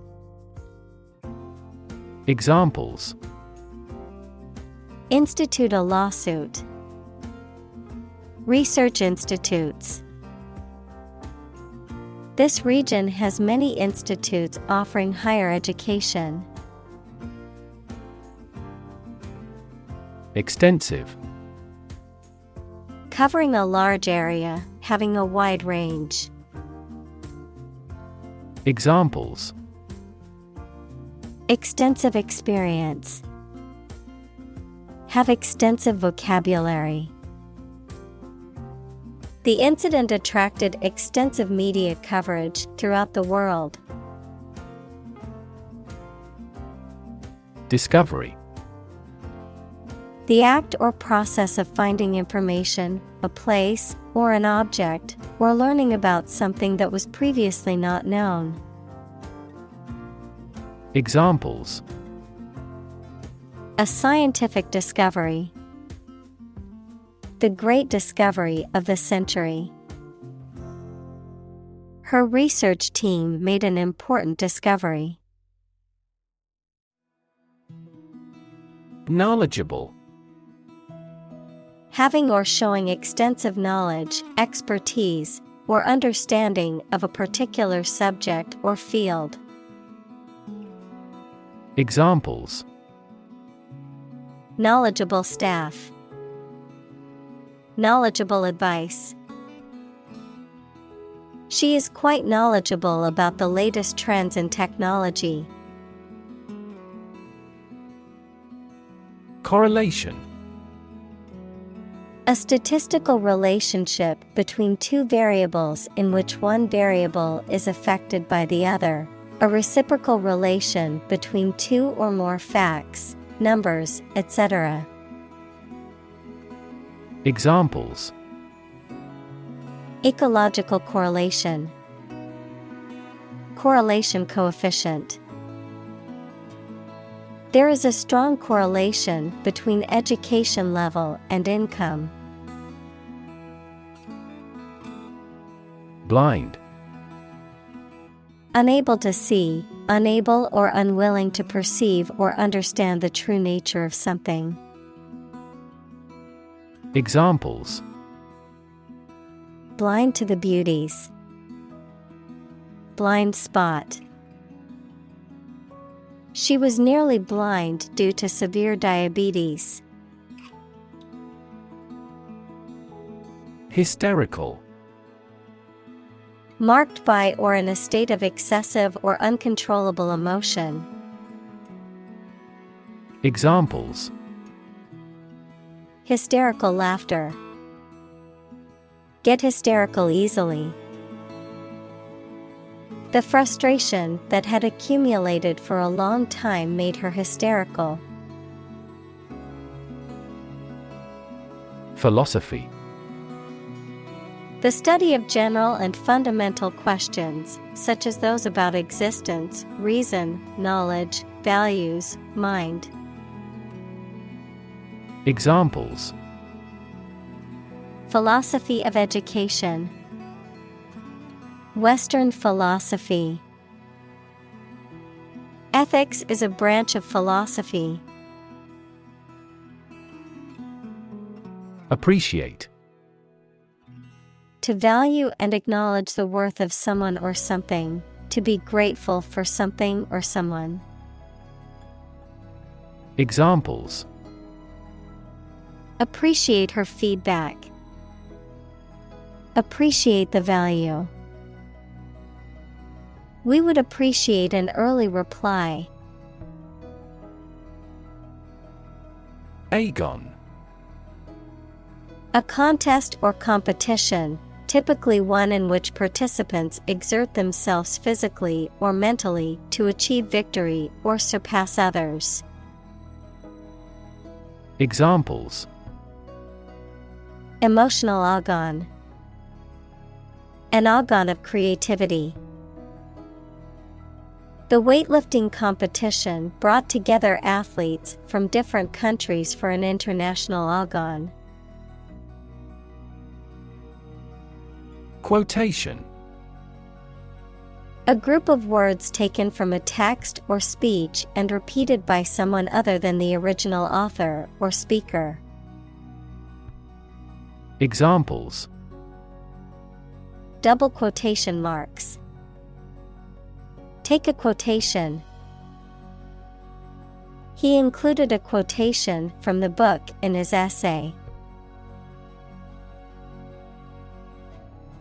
Examples: institute a lawsuit, research institutes. This region has many institutes offering higher education. Extensive. Covering a large area, having a wide range. Examples: extensive experience, have extensive vocabulary. The incident attracted extensive media coverage throughout the world. Discovery. The act or process of finding information, a place, or an object, or learning about something that was previously not known. Examples: A scientific discovery. The great discovery of the century. Her research team made an important discovery. Knowledgeable. Having or showing extensive knowledge, expertise, or understanding of a particular subject or field. Examples: Knowledgeable staff. Knowledgeable advice. She is quite knowledgeable about the latest trends in technology. Correlation. A statistical relationship between two variables in which one variable is affected by the other. A reciprocal relation between two or more facts, numbers, etc. Examples: Ecological correlation. Correlation coefficient. There is a strong correlation between education level and income. Blind. Unable to see, unable or unwilling to perceive or understand the true nature of something. Examples: Blind to the beauties. Blind spot. She was nearly blind due to severe diabetes. Hysterical. Marked by or in a state of excessive or uncontrollable emotion. Examples: Hysterical laughter. Get hysterical easily. The frustration that had accumulated for a long time made her hysterical. Philosophy. The study of general and fundamental questions, such as those about existence, reason, knowledge, values, mind. Examples: Philosophy of education. Western philosophy. Ethics is a branch of philosophy. Appreciate. To value and acknowledge the worth of someone or something, to be grateful for something or someone. Examples: Appreciate her feedback. Appreciate the value. We would appreciate an early reply. Agon. A contest or competition, typically one in which participants exert themselves physically or mentally to achieve victory or surpass others. Examples: Emotional agon. An agon of creativity. The weightlifting competition brought together athletes from different countries for an international agon. Quotation. A group of words taken from a text or speech and repeated by someone other than the original author or speaker. Examples: Double quotation marks. Take a quotation. He included a quotation from the book in his essay.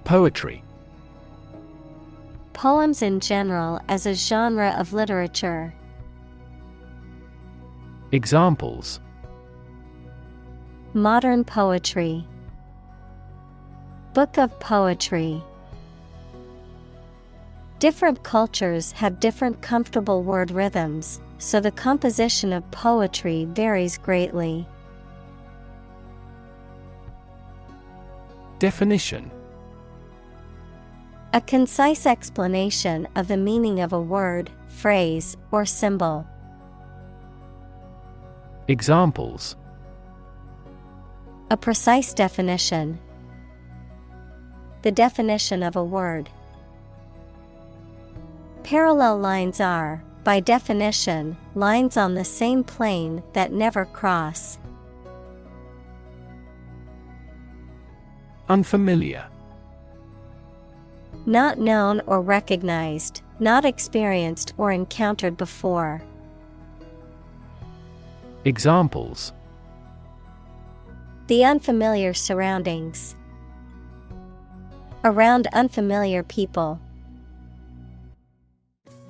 Poetry. Poems in general as a genre of literature. Examples: Modern poetry. Book of poetry. Different cultures have different comfortable word rhythms, so the composition of poetry varies greatly. Definition: A concise explanation of the meaning of a word, phrase, or symbol. Examples: A precise definition. The definition of a word. Parallel lines are, by definition, lines on the same plane that never cross. Unfamiliar. Not known or recognized, not experienced or encountered before. Examples: The unfamiliar surroundings. Around unfamiliar people.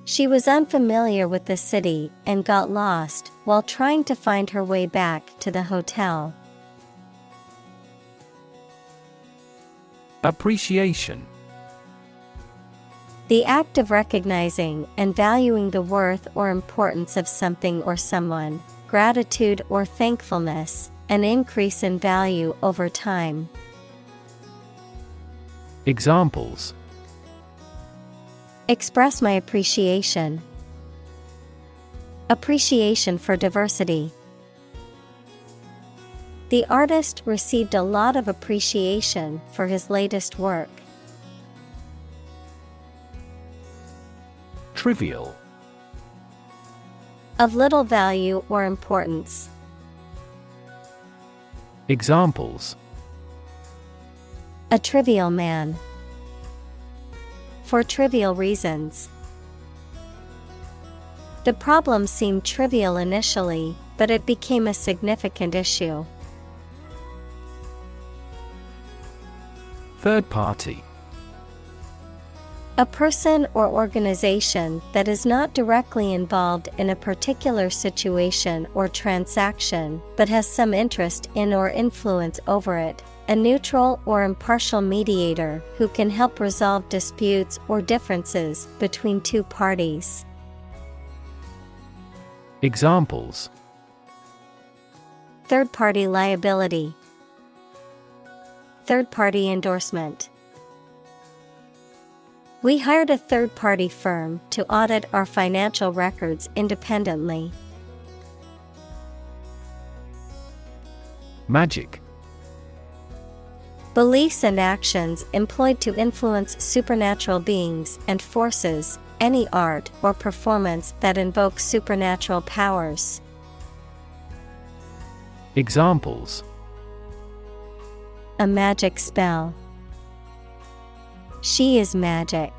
She was unfamiliar with the city and got lost while trying to find her way back to the hotel. Appreciation. The act of recognizing and valuing the worth or importance of something or someone, gratitude or thankfulness, an increase in value over time. Examples: Express my appreciation. Appreciation for diversity. The artist received a lot of appreciation for his latest work. Trivial. Of little value or importance. Examples: A trivial man. For trivial reasons. The problem seemed trivial initially, but it became a significant issue. Third party. A person or organization that is not directly involved in a particular situation or transaction, but has some interest in or influence over it. A neutral or impartial mediator who can help resolve disputes or differences between two parties. Examples: Third-party liability. Third-party endorsement. We hired a third-party firm to audit our financial records independently. Magic. Beliefs and actions employed to influence supernatural beings and forces, any art or performance that invokes supernatural powers. Examples: A magic spell. She is magic.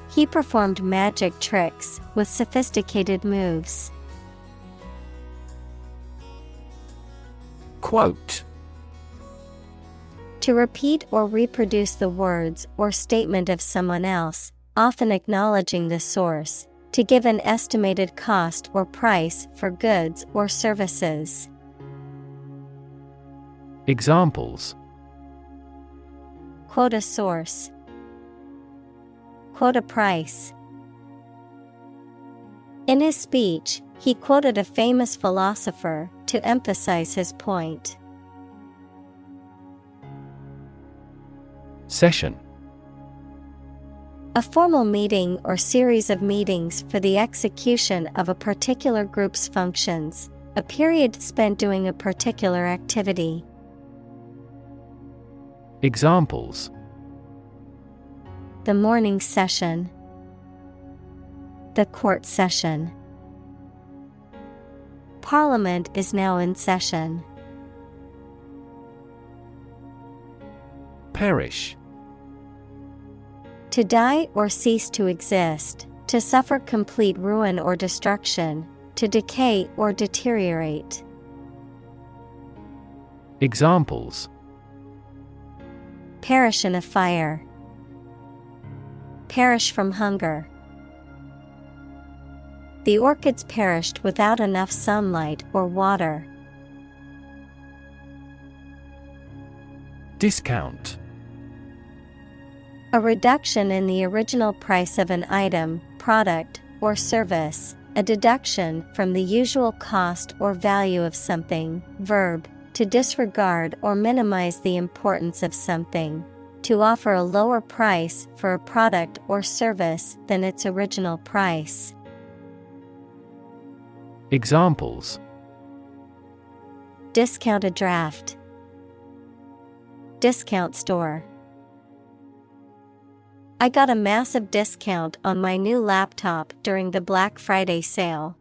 He performed magic tricks with sophisticated moves. Quote. To repeat or reproduce the words or statement of someone else, often acknowledging the source, to give an estimated cost or price for goods or services. Examples: Quote a source. Quote a price. In his speech, he quoted a famous philosopher to emphasize his point. Session. A formal meeting or series of meetings for the execution of a particular group's functions, a period spent doing a particular activity. Examples: The morning session. The court session. Parliament is now in session. Perish. To die or cease to exist, to suffer complete ruin or destruction, to decay or deteriorate. Examples: Perish in a fire. Perish from hunger. The orchids perished without enough sunlight or water. Discount. A reduction in the original price of an item, product, or service. A deduction from the usual cost or value of something. Verb, to disregard or minimize the importance of something. To offer a lower price for a product or service than its original price. Examples: Discounted draft. Discount store. I got a massive discount on my new laptop during the Black Friday sale.